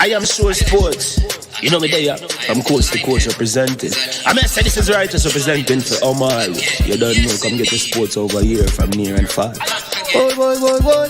I am sure sports. You know me there, I'm coast to coast representing. I mean, I say this is righteous representing for Omar. You don't know, come get the sports over here from near and far. Boy.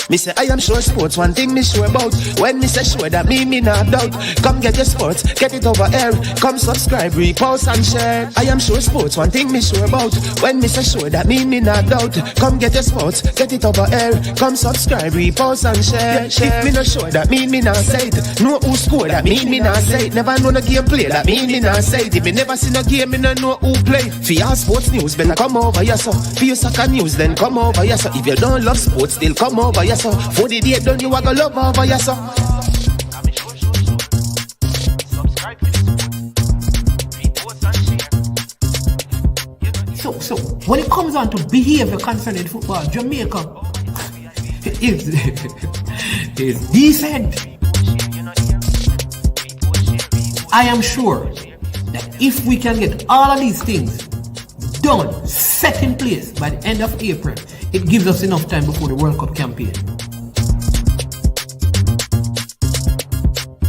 Me say I am sure sports, one thing me sure about. When me say sure, that me not doubt. Come get your sports, get it over here. Come subscribe, repost and share. I am sure sports, one thing me sure about. When me say sure, that me not doubt. Come get your sports, get it over here. Come subscribe, repost and share. If me not sure, that me not say it. Know who score, that me not say it. Never know no game play, that me not say it. If me never see no game, me not know who play. For your sports news, better come over here so. For your soccer news, then come over here so. If you don't love sports, still come over here so. For the day done, you are gonna love over here so. So when it comes on to behavior concerning football, Jamaica is decent. I am sure that if we can get all of these things done, set in place by the end of April, it gives us enough time before the World Cup campaign.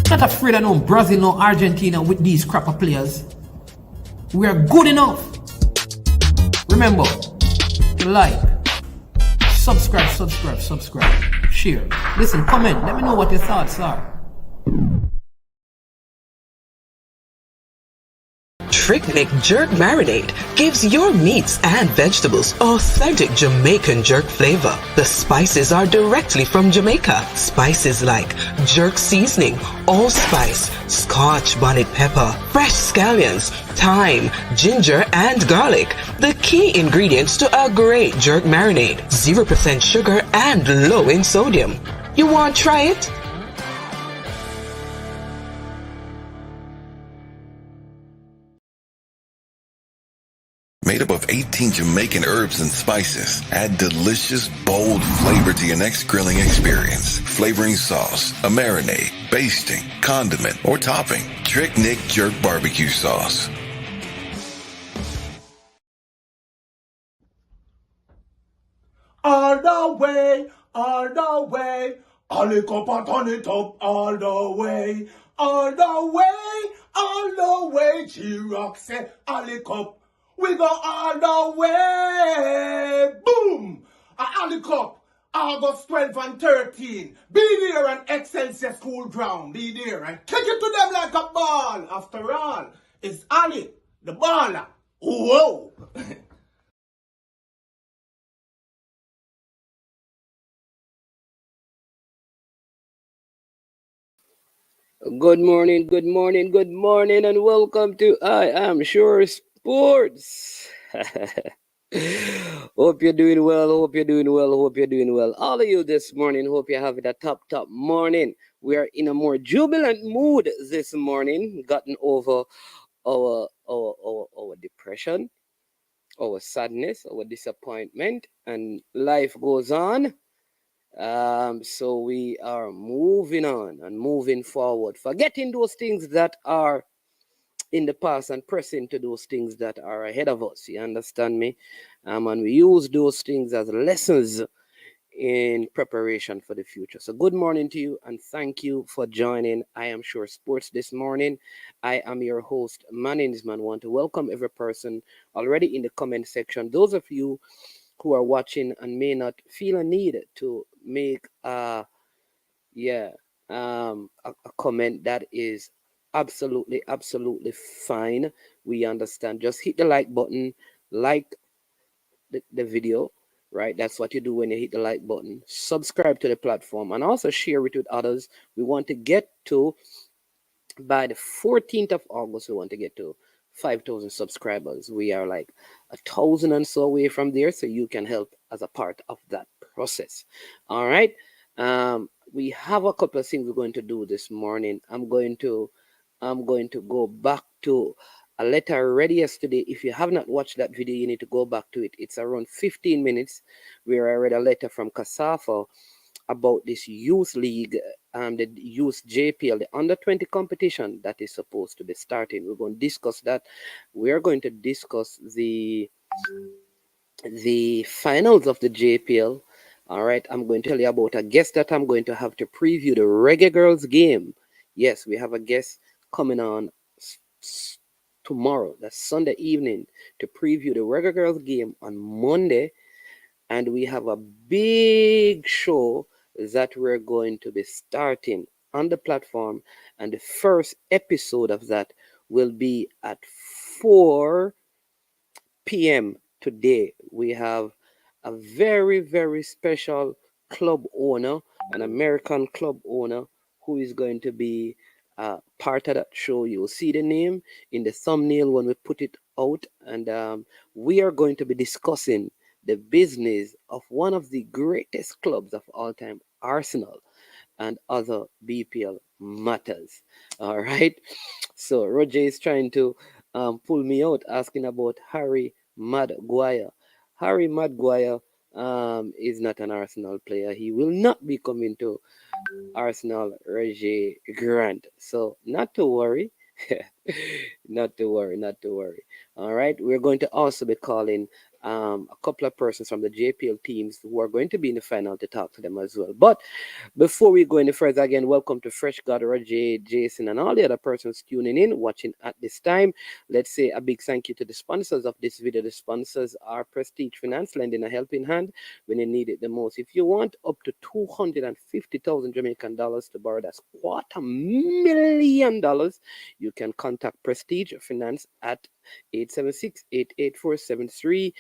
Not afraid of no Brazil, no Argentina with these crap of players. We are good enough. Remember, like, subscribe, share. Listen, comment, let me know what your thoughts are. Trick Jerk Marinade gives your meats and vegetables authentic Jamaican jerk flavor. The spices are directly from Jamaica. Spices like jerk seasoning, allspice, Scotch bonnet pepper, fresh scallions, thyme, ginger, and garlic. The key ingredients to a great jerk marinade. 0% sugar and low in sodium. You want to try it? Made up of 18 Jamaican herbs and spices, add delicious, bold flavor to your next grilling experience. Flavoring sauce, a marinade, basting, condiment, or topping. Trick Nick Jerk Barbecue Sauce. All the way, all the cup and turn it up, all the way, G-Rock say, all the cup. We go all the way. Boom! All the cup. August 12 and 13. Be there and Excelsior School Ground. Be there and kick it to them like a ball. After all, it's Ali, the baller. Whoa! Good morning, and welcome to I Am Sure Sports. Hope you're doing well. All of you this morning, hope you're having a top morning. We are in a more jubilant mood this morning, gotten over our depression, our sadness, our disappointment, and life goes on. So we are moving on and moving forward, forgetting those things that are in the past and pressing to those things that are ahead of us. You understand me? And we use those things as lessons in preparation for the future. So good morning to you, and thank you for joining I Am Sure Sports this morning. I am your host. My name is Man. I want to welcome every person already in the comment section. Those of you who are watching and may not feel a need to make a comment, that is absolutely fine. We understand. Just hit the like button, like the video, right? That's what you do when you hit the like button. Subscribe to the platform and also share it with others. We want to get to, by the 14th of August, we want to get to 5,000 subscribers. We are like 1,000 and so away from there, so you can help as a part of that process. All right. We have a couple of things we're going to do this morning. I'm going to go back to a letter I read yesterday. If you have not watched that video, you need to go back to it. It's around 15 minutes where I read a letter from Kasafa about this youth league, the youth JPL, the under 20 competition that is supposed to be starting. We're going to discuss that. We're going to discuss the finals of the JPL All right, I'm going to tell you about a guest that I'm going to have to preview the Reggae Girls game. Yes, we have a guest coming on tomorrow, that's Sunday evening, to preview the Reggae Girls game on Monday. And we have a big show that we're going to be starting on the platform. And the first episode of that will be at 4 p.m. today. We have a very, very special club owner, an American club owner, who is going to be part of that show. You'll see the name in the thumbnail when we put it out. And we are going to be discussing the business of one of the greatest clubs of all time, Arsenal, and other BPL matters. All right. So Roger is trying to pull me out, asking about Harry Maguire. Harry Maguire is not an Arsenal player. He will not be coming to Arsenal, Roger Grant. So not to worry. Not to worry, not to worry. All right, we're going to also be calling a couple of persons from the JPL teams who are going to be in the final to talk to them as well. But before we go any further, again, welcome to Fresh God, Roger, Jason, and all the other persons tuning in, watching at this time. Let's say a big thank you to the sponsors of this video. The sponsors are Prestige Finance, lending a helping hand when you need it the most. If you want up to 250,000 Jamaican dollars to borrow, that's $250,000. You can contact Prestige Finance at 876-884-7390.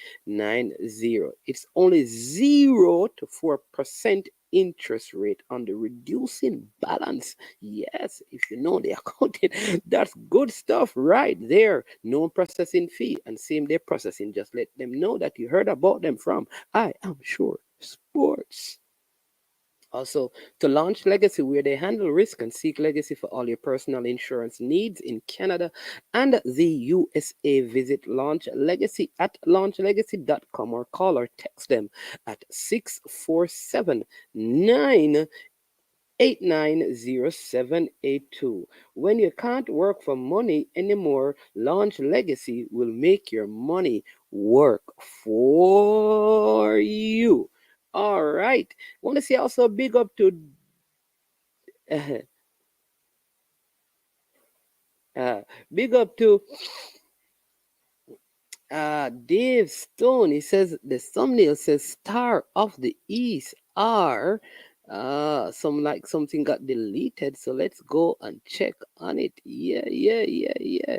It's only 0 to 4% interest rate on the reducing balance. Yes, if you know the accounting, that's good stuff right there. No processing fee and same day processing. Just let them know that you heard about them from I Am Sure Sports. Also, to Launch Legacy, where they handle risk and seek legacy for all your personal insurance needs in Canada and the USA. Visit Launch Legacy at launchlegacy.com or call or text them at 647 9890782. When you can't work for money anymore, Launch Legacy will make your money work for you. All right. Want to say also a big up to uh, uh, big up to Dave Stone. He says the thumbnail says Star of the East are some like something got deleted. So let's go and check on it. Yeah.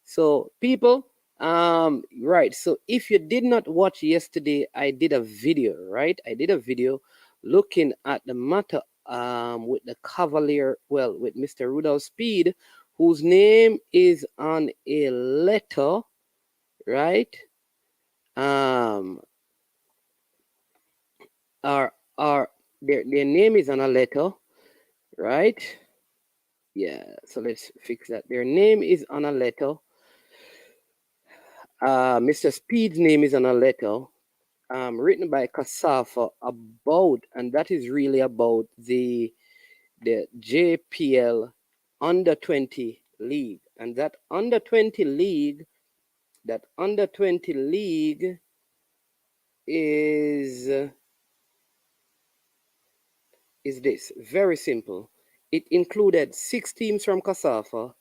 So people, right. So if you did not watch yesterday, I did a video, right? I did a video looking at the matter with the Cavalier, well, with Mr. Rudolph Speed, whose name is on a letter, right? Um, are their name is on a letter, right? Yeah. So let's fix that. Their name is on a letter. Mr. Speed's name is on a letter. Written by Kasafa about, and that is really about the JPL under 20 league, and that under 20 league is this very simple. It included 6 teams from Kasafa,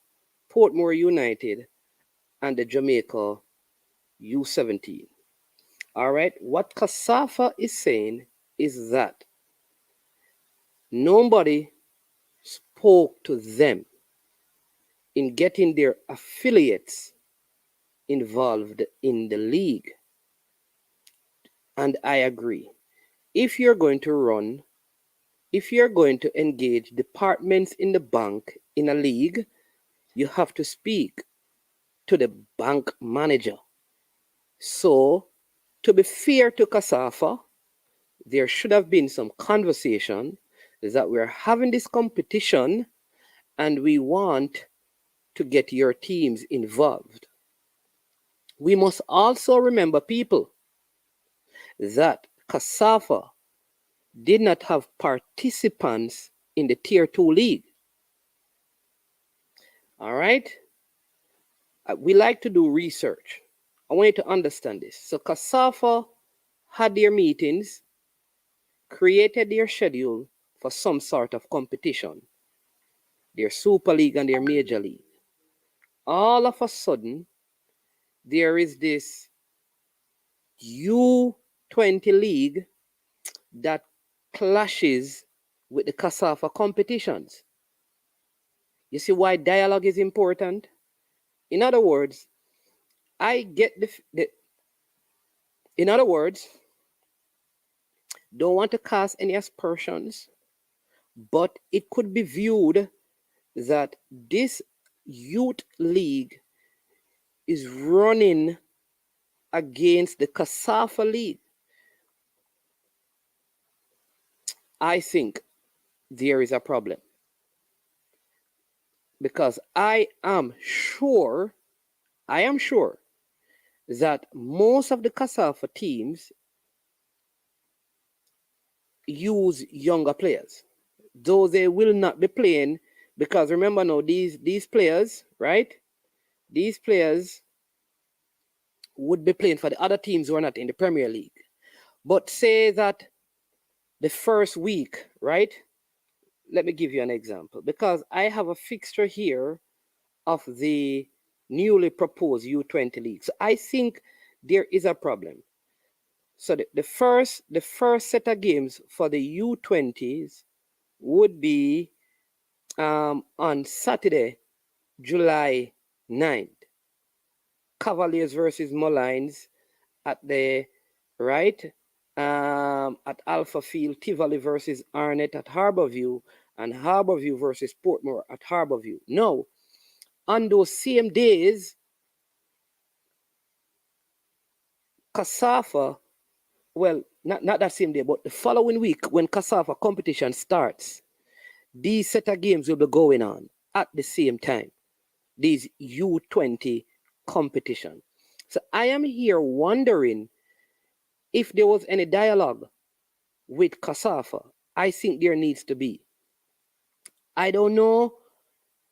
Portmore United, and the Jamaica U17. All right, what Kasafa is saying is that nobody spoke to them in getting their affiliates involved in the league. And I agree. If you're going to engage departments in the bank in a league, you have to speak to the bank manager. So, to be fair to Kasafa, there should have been some conversation that we're having this competition and we want to get your teams involved. We must also remember, people, that Kasafa did not have participants in the Tier 2 league. All right? We like to do research. I want you to understand this. So Kasafa had their meetings created their schedule for some sort of competition, their Super League and their Major League. All of a sudden, there is this U20 league that clashes with the CASAFA competitions. You see why dialogue is important? In other words, I get in other words, don't want to cast any aspersions, but it could be viewed that this youth league is running against the CASAFA league. I think there is a problem because I am sure that most of the CASAFA teams use younger players, though they will not be playing, because remember now, these players, right? These players would be playing for the other teams who are not in the Premier League. But say that the first week, right? Let me give you an example, because I have a fixture here of the newly proposed U20 league. So I think there is a problem. So the first set of games for the U20s would be on Saturday, July 9th. Cavaliers versus Mullines at the right, at Alpha Field. Tivoli versus Arnett at Harbourview, and Harbourview versus Portmore at Harbourview. Now, on those same days, CASAFA, well, not that same day, but the following week when CASAFA competition starts, these set of games will be going on at the same time. These U20 competition. So I am here wondering if there was any dialogue with CASAFA. I think there needs to be. I don't know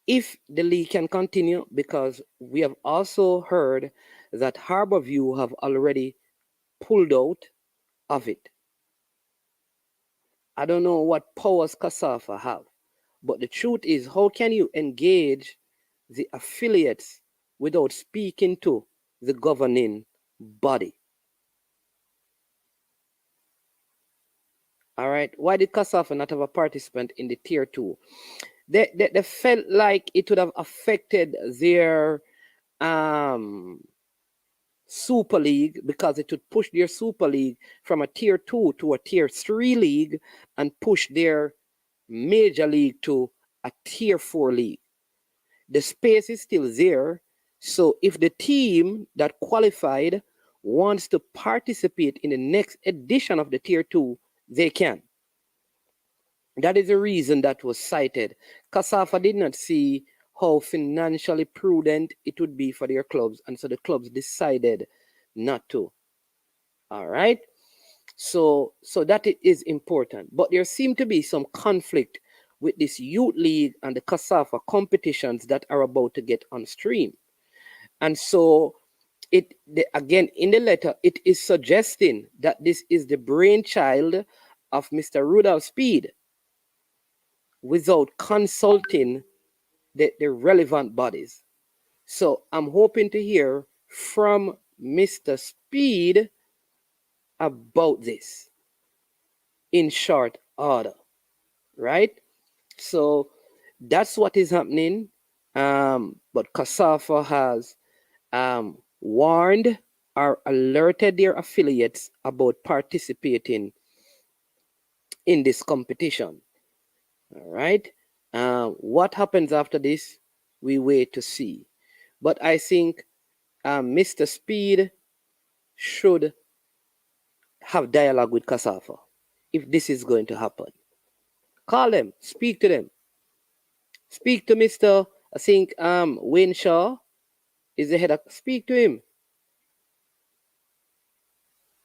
if the league can continue, because we have also heard that Harbourview have already pulled out of it. I don't know what powers CASAFA have, but the truth is, how can you engage the affiliates without speaking to the governing body? All right. Why did CASAFA not have a participant in the tier 2? They felt like it would have affected their Super League, because it would push their Super League from a tier 2 to a tier 3 league and push their Major League to a tier 4 league. The space is still there. So if the team that qualified wants to participate in the next edition of the tier 2, they can. That is the reason that was cited. CASAFA did not see how financially prudent it would be for their clubs, and so the clubs decided not to. All right. So that is important. But there seemed to be some conflict with this youth league and the CASAFA competitions that are about to get on stream. And so again, in the letter, it is suggesting that this is the brainchild of Mr. Rudolph Speid without consulting the relevant bodies. So I'm hoping to hear from Mr. Speid about this in short order, right? So that's what is happening. But CASAFA has warned or alerted their affiliates about participating in this competition. All right. What happens after this, we wait to see. But I think Mr. Speid should have dialogue with CASAFA if this is going to happen. Call them, speak to them. Speak to Mr. I think Wayne Shaw is the head of. Speak to him.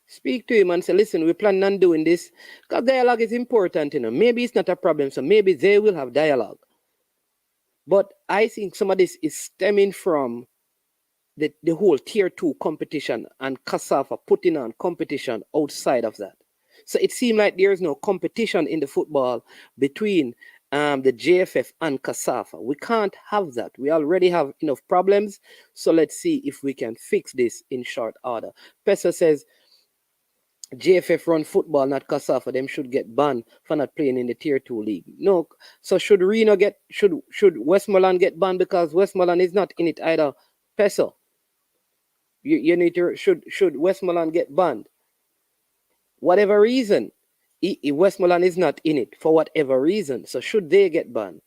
Speak to him and say, listen, we plan on doing this. Because dialogue is important, you know. Maybe it's not a problem, so maybe they will have dialogue. But I think some of this is stemming from the whole tier 2 competition and CASAFA putting on competition outside of that. So it seemed like there is no competition in the football between the JFF and CASAFA. We can't have that. We already have enough problems. So let's see if we can fix this in short order. Pesa says, JFF run football, not CASAFA. Them should get banned for not playing in the Tier 2 league. No. So should Westmoreland get banned because Westmoreland is not in it either? Pesa. You need to should Westmoreland get banned? Whatever reason, Westmoreland is not in it for whatever reason. So should they get banned?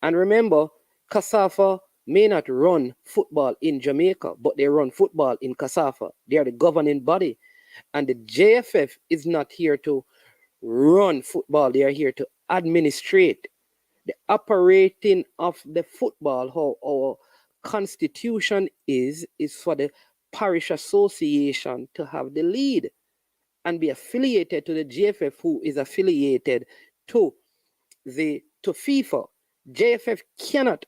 And remember, CASAFA may not run football in Jamaica, but they run football in CASAFA. They are the governing body. And the JFF is not here to run football. They are here to administrate the operating of the football. How our constitution is for the parish association to have the lead and be affiliated to the JFF, who is affiliated to FIFA. JFF cannot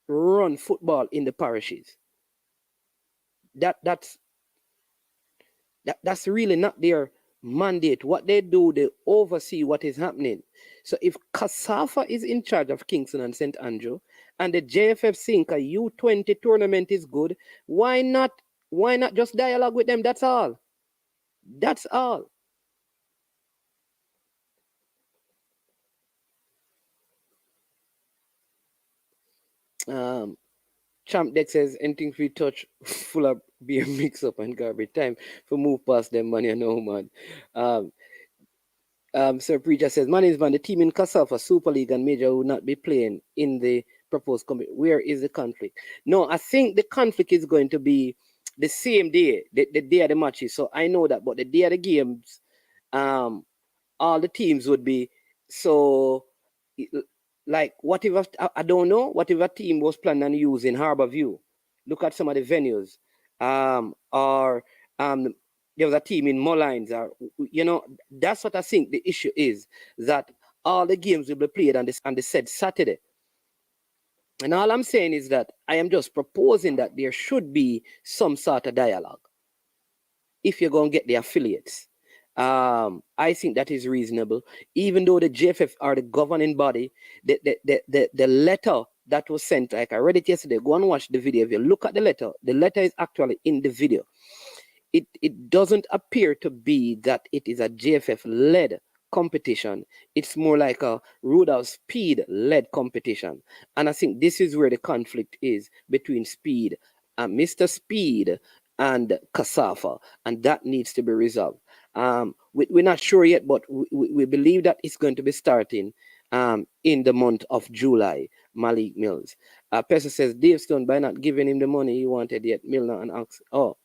run football in the parishes. That's really not their mandate. What they do, they oversee what is happening. So if CASAFA is in charge of Kingston and St. Andrew, and the JFF think a U20 tournament is good, why not just dialogue with them? That's all. That's all. Champ Deck says anything we touch full of beer mix up and garbage. Time for move past them money and no man. Sir Preacher says man, the team in CASAFA, Super League and Major will not be playing in the proposed company. Where is the conflict? No, I think the conflict is going to be the same day, the day of the matches. So I know that, but the day of the games, all the teams would be so. Like, what if I don't know? What if a team was planning on using Harbour View? Look at some of the venues. Or there was a team in Mullines. Or, that's what I think the issue is, that all the games will be played on the said Saturday. And all I'm saying is that I am just proposing that there should be some sort of dialogue if you're going to get the affiliates. I think that is reasonable, even though the JFF are the governing body. The letter that was sent, like I read it yesterday, go and watch the video. If you look at the letter is actually in the video. It doesn't appear to be that it is a JFF-led competition. It's more like a Rudolph Speid-led competition. And I think this is where the conflict is between Speid and Mr. Speid and CASAFA, and that needs to be resolved. We're not sure yet, but we believe that it's going to be starting in the month of July. Malik Mills. Pesa says, Dave Stone, by not giving him the money he wanted yet, Milner and Ox. Oh,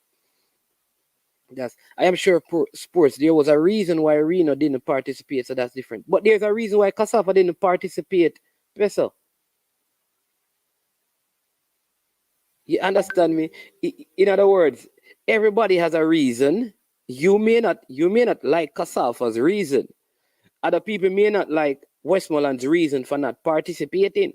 I am sure sports, there was a reason why Reno didn't participate, so that's different. But there's a reason why CASAFA didn't participate. Pesa. You understand me? In other words, everybody has a reason. You may not like CASAFA's reason. Other people may not like Westmoreland's reason for not participating.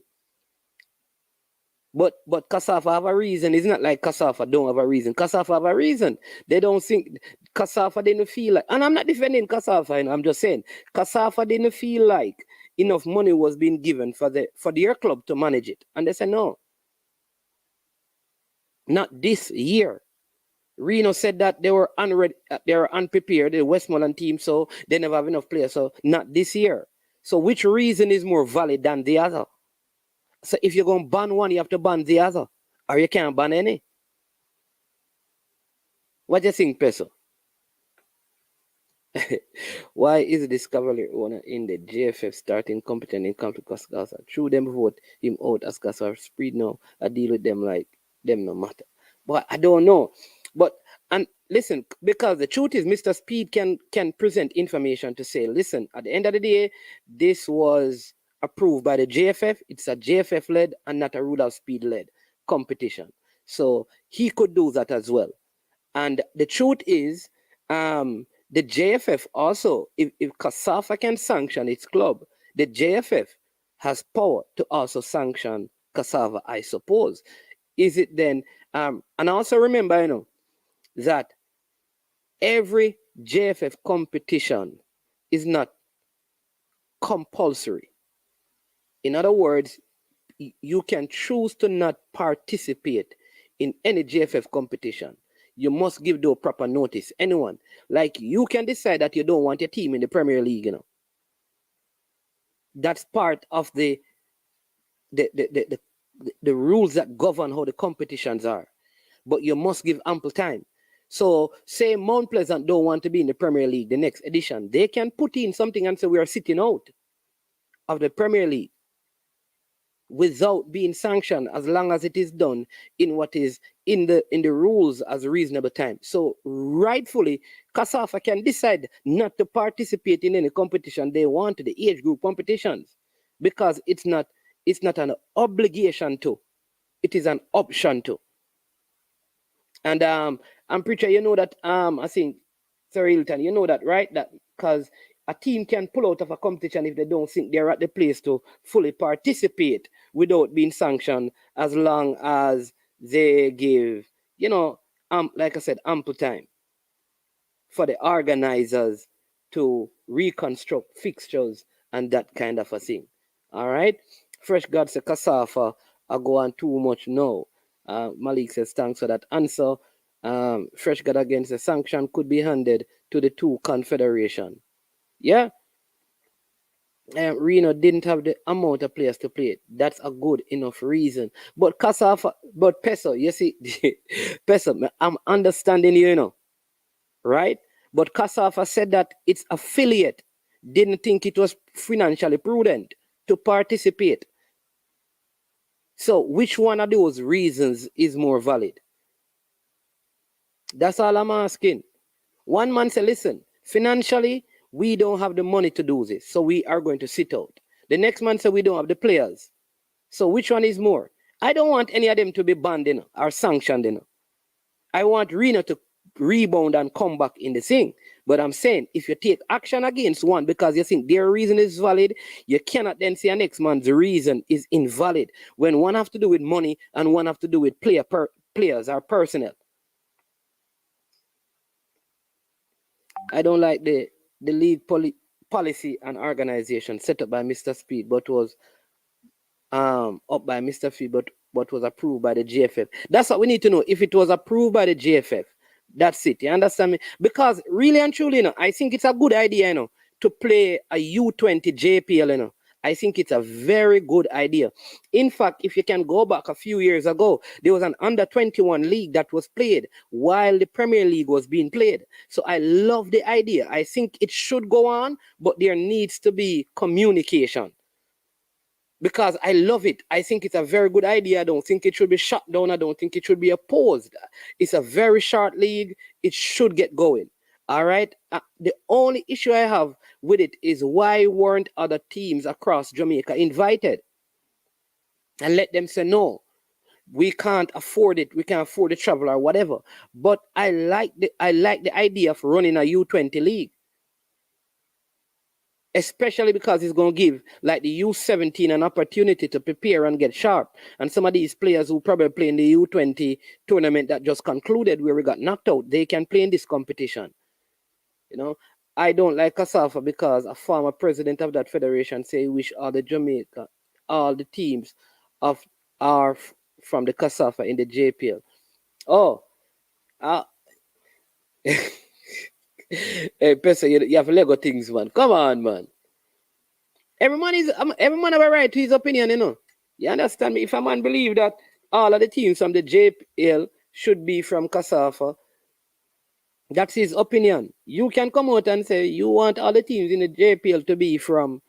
But CASAFA have a reason. It's not like CASAFA don't have a reason. CASAFA have a reason. They don't think CASAFA didn't feel like, and I'm not defending CASAFA, I'm just saying CASAFA didn't feel like enough money was being given for their club to manage it. And they said no. Not this year. Reno said that they were unprepared, the Westmoreland team, so they never have enough players. So not this year. So which reason is more valid than the other? So if you're going to ban one, you have to ban the other, or you can't ban any. What do you think, Peso? Why is the Discovery owner in the JFF starting competent in conflict with Gaza? Through them vote him out as Gaza Speid now. I deal with them like them no matter. But I don't know. And listen, because the truth is Mr. Speid can present information to say, listen, at the end of the day, this was approved by the JFF. It's a JFF-led and not a Rudolph Speid-led competition. So he could do that as well. And the truth is, the JFF also, if CASAFA can sanction its club, the JFF has power to also sanction CASAFA, I suppose. Is it then, and also remember, that every JFF competition is not compulsory. In other words, you can choose to not participate in any JFF competition. You must give the proper notice. Anyone, like you can decide that you don't want your team in the Premier League, you know. That's part of the rules that govern how the competitions are. But you must give ample time. So say Mount Pleasant don't want to be in the Premier League the next edition, they can put in something and say we are sitting out of the Premier League without being sanctioned, as long as it is done in what is in the rules as a reasonable time. So rightfully, CASAFA can decide not to participate in any competition they want, the age group competitions, because it's not an obligation to, it is an option to. And I'm pretty sure you know that I think Sir Hilton, you know that, right? That because a team can pull out of a competition if they don't think they're at the place to fully participate without being sanctioned, as long as they give, you know, like I said, ample time for the organizers to reconstruct fixtures and that kind of a thing. All right. Fresh God says CASAFA I go on too much now. Malik says thanks for that answer. Fresh God again says sanction could be handed to the two confederation. Yeah. Reno didn't have the amount of players to play it. That's a good enough reason. But CASAFA, but Peso, you see, Peso, I'm understanding you, you know, right? But CASAFA said that its affiliate didn't think it was financially prudent to participate. So which one of those reasons is more valid? That's all I'm asking. One man said, listen, financially, we don't have the money to do this, so we are going to sit out. The next man said, we don't have the players. So which one is more? I don't want any of them to be banned, you know, or sanctioned, you know. I want Reno to rebound and come back in the thing. But I'm saying, if you take action against one because you think their reason is valid, you cannot then say a next man's reason is invalid when one have to do with money and one have to do with players or personnel. I don't like the league policy and organization set up by Mr. Speid, but was up by Mr. Speid, but was approved by the JFF. That's what we need to know. If it was approved by the JFF, that's it. You understand me? Because really and truly, you know, I think it's a good idea, you know, to play a U20 JPL, you know. I think it's a very good idea. In fact, if you can go back a few years ago, there was an under-21 league that was played while the Premier League was being played. So I love the idea. I think it should go on, but there needs to be communication. Because I love it. I think it's a very good idea. I don't think it should be shut down. I don't think it should be opposed. It's a very short league. It should get going. All right. The only issue I have with it is why weren't other teams across Jamaica invited? And let them say, no, we can't afford it. We can't afford the travel or whatever. But I like the idea of running a U20 league. Especially because it's going to give like the U17 an opportunity to prepare and get sharp. And some of these players who probably play in the U20 tournament that just concluded where we got knocked out, they can play in this competition. You know, I don't like CASAFA because a former president of that federation say he wish all the Jamaica, all the teams are from the CASAFA in the JPL. Oh, hey, Pesa, you have Lego things, man. Come on, man. Every man have a right to his opinion, you know. You understand me? If a man believe that all of the teams from the JPL should be from CASAFA, that's his opinion. You can come out and say you want all the teams in the JPL to be from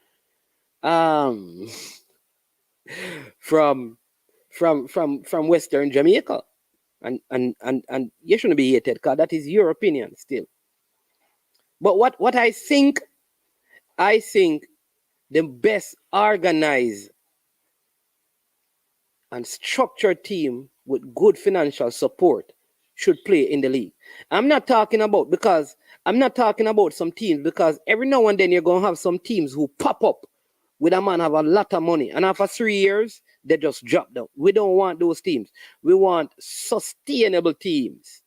Western Jamaica. And you shouldn't be hated because that is your opinion still. But what I think the best organized and structured team with good financial support should play in the league. I'm not talking about some teams because every now and then you're going to have some teams who pop up with a man have a lot of money and after 3 years, they just drop down. We don't want those teams. We want sustainable teams.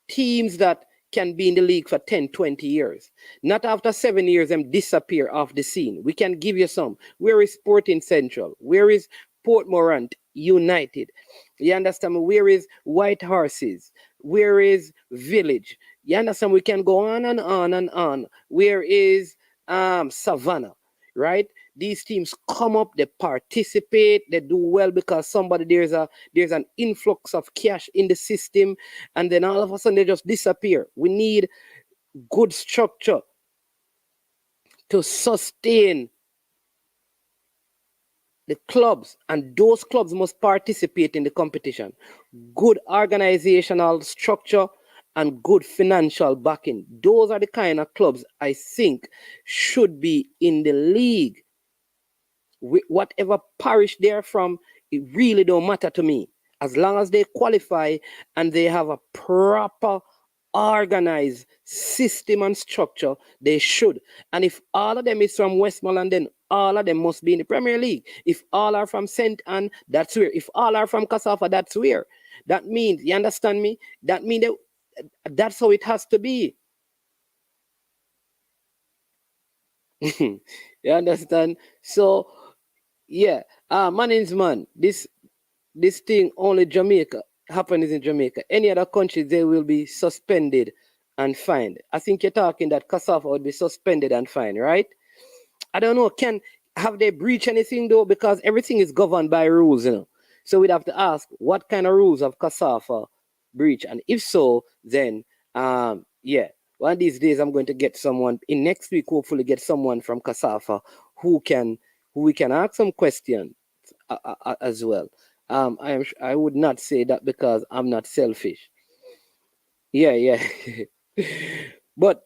Teams that can be in the league for 10, 20 years. Not after 7 years, them disappear off the scene. We can give you some. Where is Sporting Central? Where is Portmorant United? You understand me? Where is White Horses? Where is Village? You understand? We can go on and on and on. Where is Savannah? Right? These teams come up, they participate, they do well because there's an influx of cash in the system, and then all of a sudden they just disappear. We need good structure to sustain the clubs, and those clubs must participate in the competition. Good organizational structure and good financial backing. Those are the kind of clubs I think should be in the league. Whatever parish they're from, it really don't matter to me. As long as they qualify and they have a proper organized system and structure, they should. And if all of them is from Westmoreland, then all of them must be in the Premier League. If all are from St. Anne, that's where. If all are from Cassava, that's where. That means, you understand me? That means that's how it has to be. You understand? So, yeah, man's man, this thing only Jamaica happens in Jamaica. Any other country, they will be suspended and fined. I think you're talking that Cassava would be suspended and fined, right? I don't know. Have they breached anything though? Because everything is governed by rules, you know. So we'd have to ask what kind of rules have Cassava breach, and if so, then yeah. One of these days, I'm going to get someone in next week. Hopefully, get someone from Cassava who we can ask some questions as well. I would not say that because I'm not selfish. Yeah. But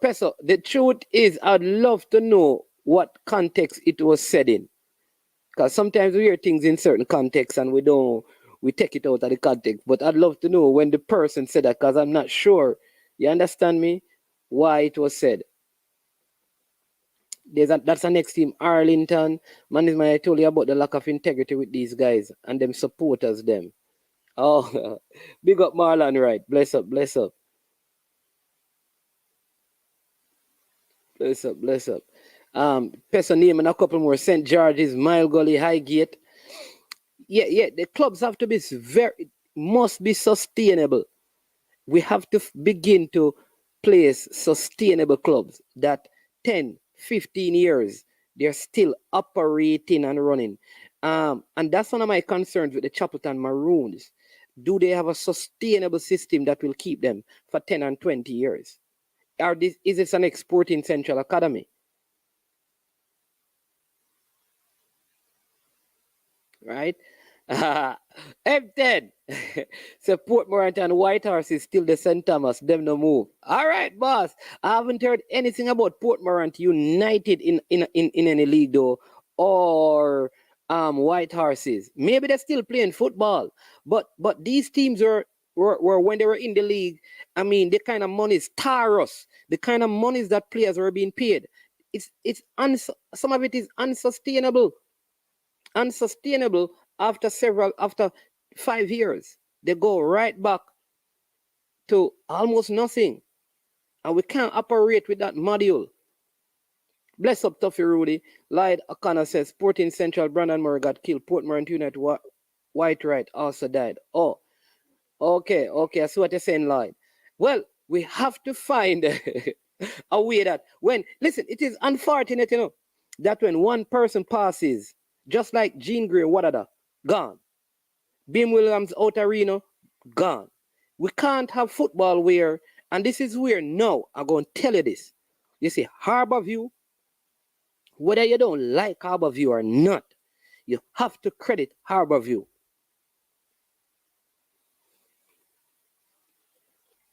Peso, the truth is, I'd love to know what context it was said in, because sometimes we hear things in certain contexts and we take it out of the context. But I'd love to know when the person said that, because I'm not sure. You understand me? Why it was said. That's the next team, Arlington. Man, I told you about the lack of integrity with these guys and them supporters, them. Oh, big up Marlon, right? Bless up. Bless up. Peso name and a couple more. St. George's, Mile Gully, Highgate. Yeah. The clubs have to be must be sustainable. We have to begin to place sustainable clubs that 10, 15 years, they're still operating and running. And that's one of my concerns with the Chapelton Maroons. Do they have a sustainable system that will keep them for 10 and 20 years? Is this an exporting central academy? Right? M10. So Portmorant and Whitehorse is still the St. Thomas. Them no move. All right, boss. I haven't heard anything about Portmorant United in any league though, or White Horses. Maybe they're still playing football, but these teams were when they were in the league. I mean, the kind of monies, Taros, the kind of monies that players were being paid. Some of it is unsustainable. After 5 years, they go right back to almost nothing, and we can't operate with that module. Bless up, Tuffy Rudy. Lloyd O'Connor says Sporting Central, Brandon Murray got killed. Portmorant United, Whitewright also died. Oh, okay. I see what you're saying, Lloyd. Well, we have to find a way that listen, it is unfortunate, you know, that when one person passes, just like Jean Grey, Wadada, gone. Beam Williams, Outer Reno, gone. We can't have football where, and this is where, no, I'm going to tell you this. You see, Harborview, whether you don't like Harborview or not, you have to credit Harborview.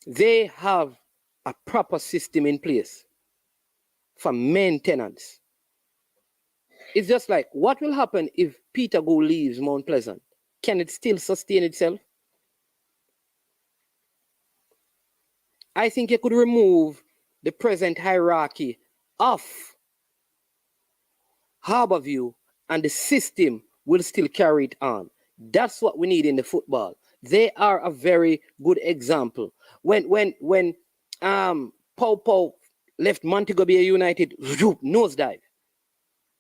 They have a proper system in place for maintenance. It's just like, what will happen if Peter Go leaves Mount Pleasant? Can it still sustain itself? I think you could remove the present hierarchy of Harborview and the system will still carry it on. That's what we need in the football. They are a very good example. When Pau left Montego Bay United, nosedive.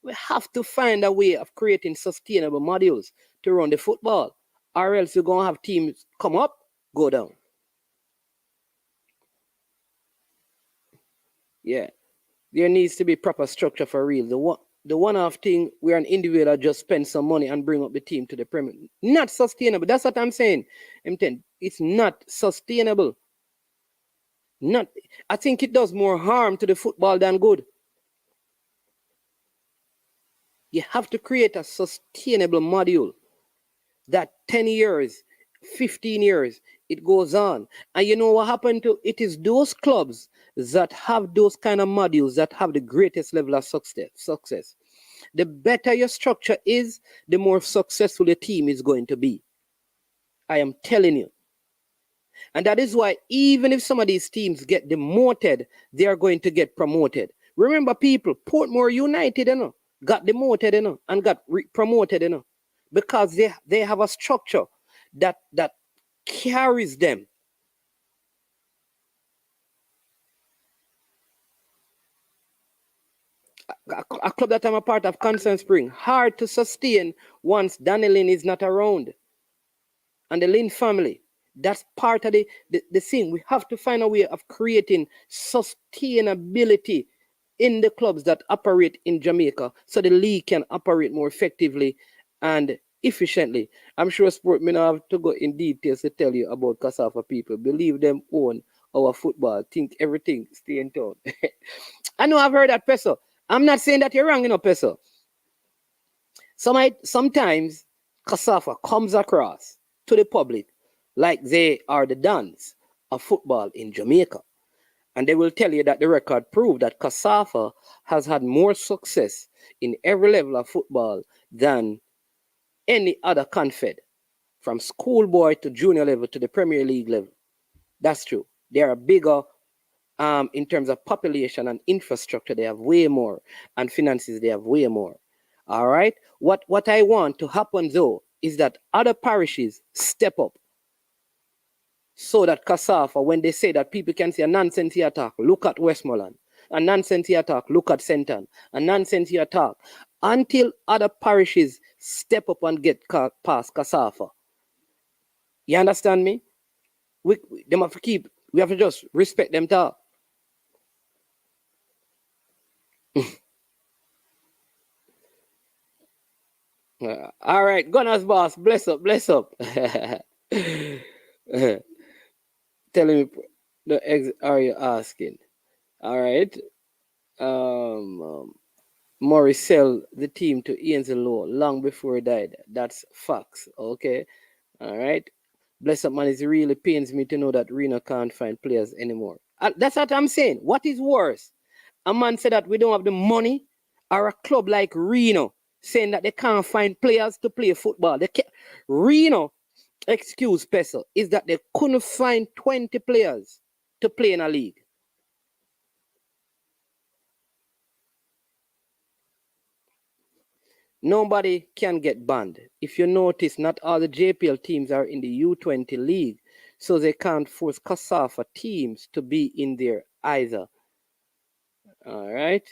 We have to find a way of creating sustainable modules to run the football, or else you're gonna have teams come up, go down. Yeah, there needs to be proper structure for real. The one-off thing where an individual just spend some money and bring up the team to the Premier, not sustainable. That's what I'm saying. It's not sustainable. Not, I think it does more harm to the football than good. You have to create a sustainable module that 10 years, 15 years, it goes on. And you know what happened to it is those clubs that have those kind of modules that have the greatest level of success. The better your structure is, the more successful your team is going to be. I am telling you. And that is why even if some of these teams get demoted, they are going to get promoted. Remember, people, Portmore United, got demoted, and got promoted, because they have a structure that carries them. A club that I'm a part of, Constant Spring, hard to sustain once Danny Lynn is not around. And the Lynn family, that's part of the thing. We have to find a way of creating sustainability in the clubs that operate in Jamaica so the league can operate more effectively and efficiently. I'm sure Sport may not have to go in details to tell you about Cassava people. Believe them own our football. Think everything stay in town. I know I've heard that, Peso. I'm not saying that you're wrong, Peso. Sometimes Cassava comes across to the public like they are the dons of football in Jamaica. And they will tell you that the record proved that Cassava has had more success in every level of football than any other confed, from schoolboy to junior level to the Premier League level. That's true. They are bigger in terms of population and infrastructure. They have way more, and finances, they have way more. All right. What I want to happen though is that other parishes step up, so that Cassava, when they say that people can see a nonsense attack, look at Westmoreland, a nonsense attack, look at Senton, a nonsense attack, until other parishes step up and get past Cassava. You understand me? We have to just respect them talk. All right, Gunners boss, bless up. Telling me the ex are you asking? All right. Morris sell the team to Ian Zelo long before he died. That's facts. Okay. All right. Bless up, man. It really pains me to know that Reno can't find players anymore. That's what I'm saying. What is worse? A man said that we don't have the money, or a club like Reno saying that they can't find players to play football. Reno, excuse Peso, is that they couldn't find 20 players to play in a league. Nobody can get banned. If you notice, not all the JPL teams are in the U20 league, so they can't force Cassava teams to be in there either. All right.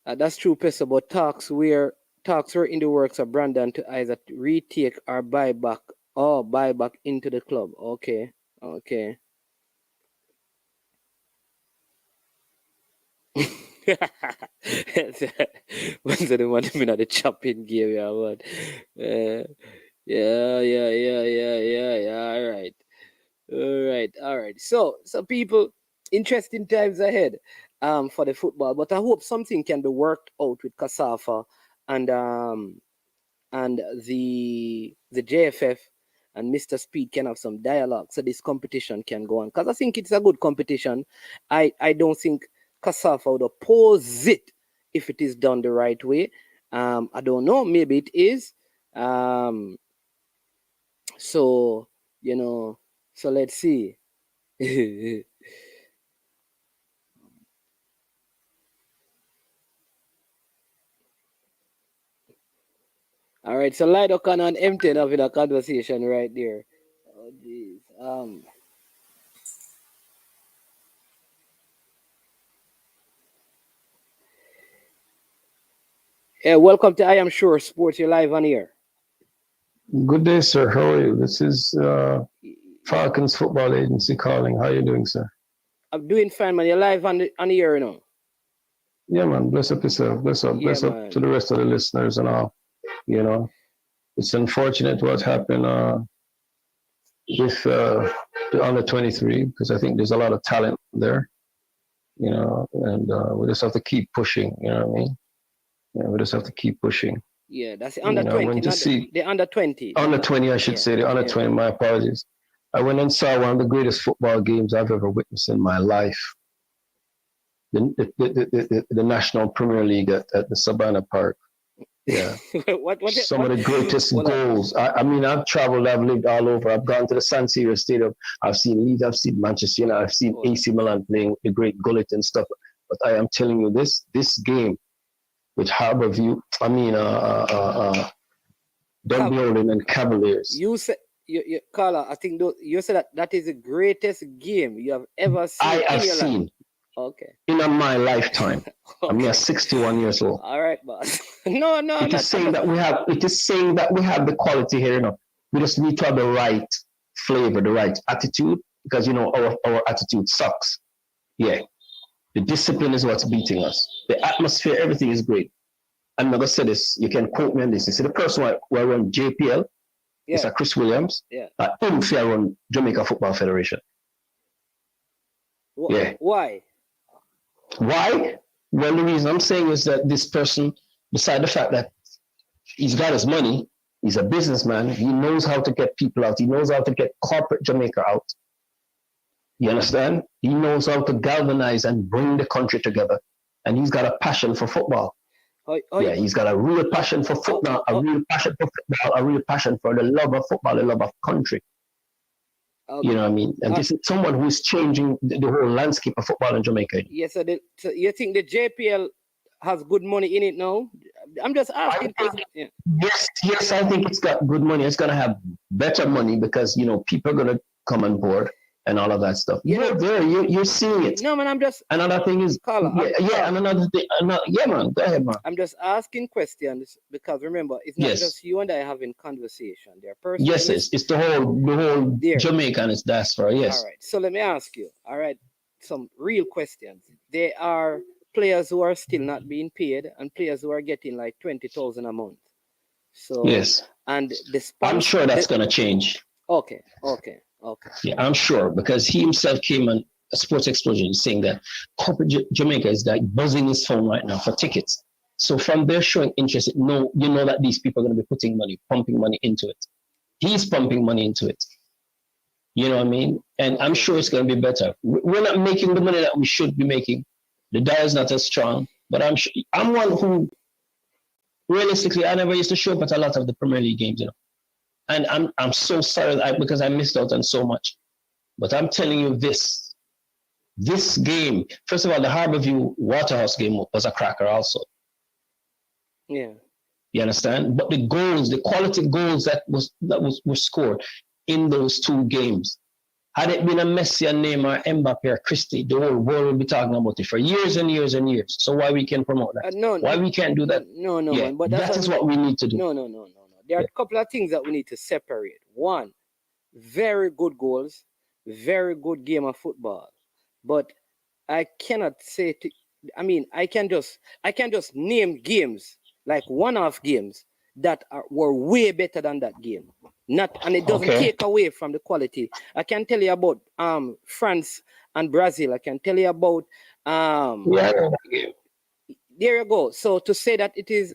That's true, Peso, but talks were in the works of Brandon to either retake or buy back into the club. Okay. What's the one in the chopping game, yeah, man. Yeah. All right. So people, interesting times ahead for the football, but I hope something can be worked out with Cassava and the JFF and Mr. Speid can have some dialogue so this competition can go on, because I think it's a good competition. I don't think Cassava would oppose it if it is done the right way. I don't know, maybe it is. So let's see. All right, so Lido Khan and M10 having a conversation right there. Oh, jeez. Yeah, welcome to I Am Sure Sports. You're live on here. Good day, sir. How are you? This is Yeah, Falcons Football Agency calling. How are you doing, sir? I'm doing fine, man. You're live on here, you know. Yeah, man. Bless up yourself. Yeah, Bless up to man. the rest of the listeners and all. You know, it's unfortunate what happened with the under 23 because I think there's a lot of talent there. You know, and we just have to keep pushing. You know what I mean? Yeah, we just have to keep pushing. Yeah, that's the under You know, 20, when to not see the under 20. under 20, I should Yeah, say the under yeah. 20. My apologies. I went and saw one of the greatest football games I've ever witnessed in my life. The National Premier League at the Savannah Park. Yeah. what? Some of the greatest Hold on. goals. I mean, I've traveled, I've lived all over. I've gone to the San Siro Stadium. I've seen Leeds, I've seen Manchester United, I've seen AC Milan playing the great Gullit and stuff. But I am telling you, this game with Harborview, Dunbeholden and Cavaliers. You said, Carla, I think you said that is the greatest game you have ever seen I in have your life. seen Okay. in my lifetime. I'm here 61 years old. All right, boss. No, It is saying that we have. It is saying that we have the quality here. You know, we just need to have the right flavor, the right attitude, because you know our attitude sucks. Yeah, the discipline is what's beating us. The atmosphere, everything is great. I'm not gonna say this. You can quote me on this. You see, the person who I run JPL, is Yeah, Chris Williams. yeah. Him I run Jamaica Football Federation. Yeah. Why? Why? Well, the reason I'm saying is that this person, beside the fact that he's got his money, he's a businessman, he knows how to get people out, he knows how to get corporate Jamaica out. You understand? He knows how to galvanize and bring the country together. And he's got a passion for football. Yeah, he's got a real passion for football, a real passion for football, a real passion for the love of football, the love of country. You know what I mean? And this is someone who's changing the whole landscape of football in Jamaica. Yes, so you think the JPL has good money in it now? I'm just asking. Yeah. Yes, I think it's got good money. It's gonna have better money because you know people are gonna come on board and all of that stuff. You're seeing it. No, man, I'm just. Another thing is, Carla, and another thing, yeah, man, go ahead, man. I'm just asking questions because remember, it's not just you and I having conversation. There are persons. Yes, it's the whole Jamaica and its diaspora. Yes. All right. So let me ask you. All right, some real questions. There are players who are still not being paid and players who are getting like 20,000 a month. So yes, and I'm sure that's gonna change. Okay. Yeah, I'm sure because he himself came on a Sports Explosion saying that corporate Jamaica is like buzzing his phone right now for tickets. So from there showing interest, you know that these people are going to be putting money, pumping money into it. He's pumping money into it. You know what I mean? And I'm sure it's going to be better. We're not making the money that we should be making. The dollar is not as strong, but I'm one who realistically I never used to show up at a lot of the Premier League games, you know. And I'm so sorry because I missed out on so much. But I'm telling you this game, first of all, the Harborview Waterhouse game was a cracker also. Yeah. You understand? But the goals, the quality goals that were scored in those two games, had it been a Messi, a Neymar, Mbappe, or Christie, the whole world would be talking about it for years and years and years. So why we can't promote that? Why we can't do that? No, yeah, man. But that is what we need to do. No. There are a couple of things that we need to separate. One, very good goals, very good game of football. But I cannot say I can just name games, like one-off games that were way better than that game. And it doesn't take away from the quality. I can tell you about France and Brazil. I can tell you about there you go. So to say that it is,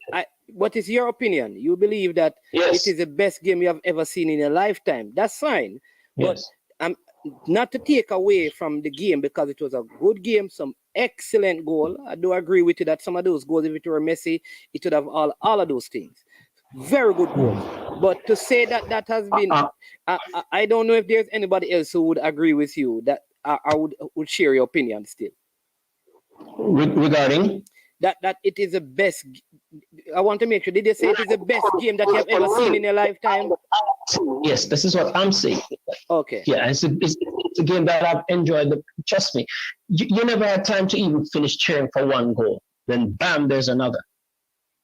what is your opinion? You believe that it is the best game you have ever seen in your lifetime. That's fine. Yes. But not to take away from the game because it was a good game, some excellent goal. I do agree with you that some of those goals, if it were Messi, it would have all of those things. Very good goals. But to say that has been, I don't know if there's anybody else who would agree with you that I would share your opinion still. Regarding? that it is the best. I want to make sure. Did they say it is the best game that you have ever seen in your lifetime? Yes, this is what I'm saying. Okay. Yeah, it's a game that I've enjoyed. Trust me, you never had time to even finish cheering for one goal. Then bam, there's another.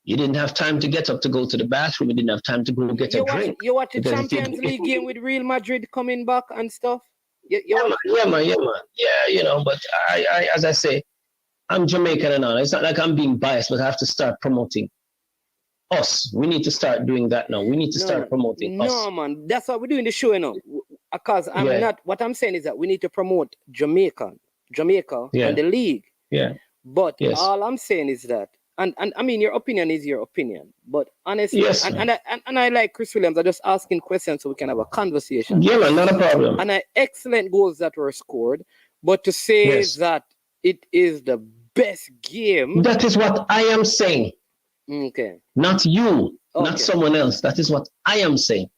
You didn't have time to get up to go to the bathroom. You didn't have time to go get a drink. You watch the Champions League game with Real Madrid coming back and stuff? Yeah, man. Yeah, but I as I say, I'm Jamaican and all. It's not like I'm being biased, but I have to start promoting us. We need to start doing that now. We need to start promoting us. No, man. That's what we're doing the show now. Because what I'm saying is that we need to promote Jamaica and the league. Yeah. But all I'm saying is that, and I mean, your opinion is your opinion. But honestly, and I like Chris Williams. I'm just asking questions so we can have a conversation. Yeah, man, not a problem. And excellent goals that were scored. But to say that it is the best game. That is what I am saying. Okay. Not you, not someone else. That is what I am saying.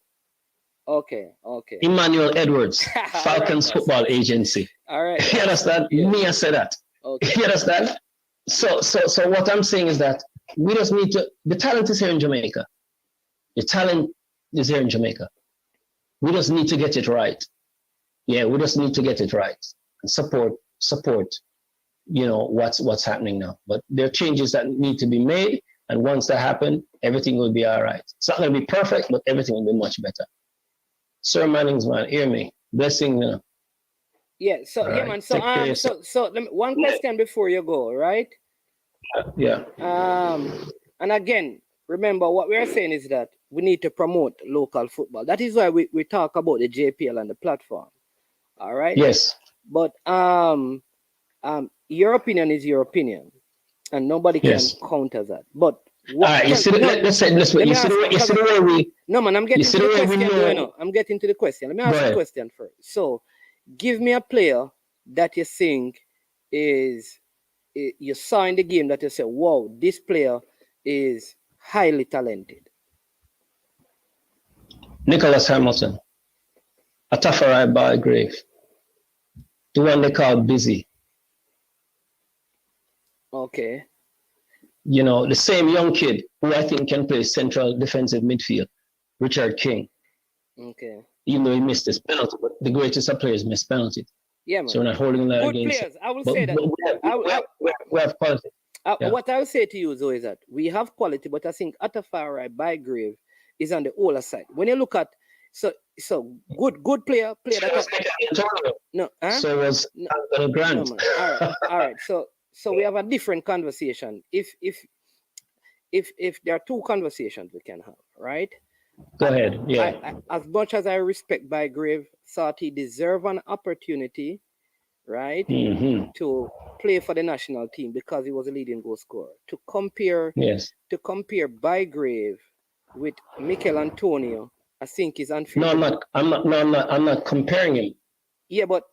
Okay. Emmanuel Edwards, Falcons Football Agency. All right. You understand? Yeah. Me, I said that. Okay. You understand? So what I'm saying is that we just need to, the talent is here in Jamaica. The talent is here in Jamaica. We just need to get it right. Yeah, we just need to get it right. And support, what's happening now. But there are changes that need to be made. And once that happen, everything will be all right. It's not going to be perfect, but everything will be much better. Sir Mannings, man, hear me. Blessing. Yeah, so right. Man. So one question before you go, right? Yeah. And again, remember what we are saying is that we need to promote local football. That is why we talk about the JPL and the platform. All right? Yes. But your opinion is your opinion. And nobody can counter that. But let's see the way we. No, man, I'm getting to the question. I'm getting to the question. Let me ask the question first. So, give me a player that you think you saw in the game that you say, wow, this player is highly talented. Nicholas Hamilton, a Tafari by Grave, the one they call Busy. Okay. The same young kid who I think can play central defensive midfield, Richard King. Okay. Even though he missed his penalty, but the greatest of players miss penalty. Yeah, man. So we're not holding that good against players. I will say that. We have quality. What I will say to you, though, is that we have quality, but I think Atafari Bygrave is on the older side. When you look at so good player that no, huh? So was Grant. No, all right. So we have a different conversation. If there are two conversations we can have, right? Go ahead. Yeah. As much as I respect Bygrave, thought he deserved an opportunity, right, to play for the national team because he was a leading goal scorer. To compare Bygrave with Mikel Antonio, I think is unfair. No, I'm not comparing him. Yeah, but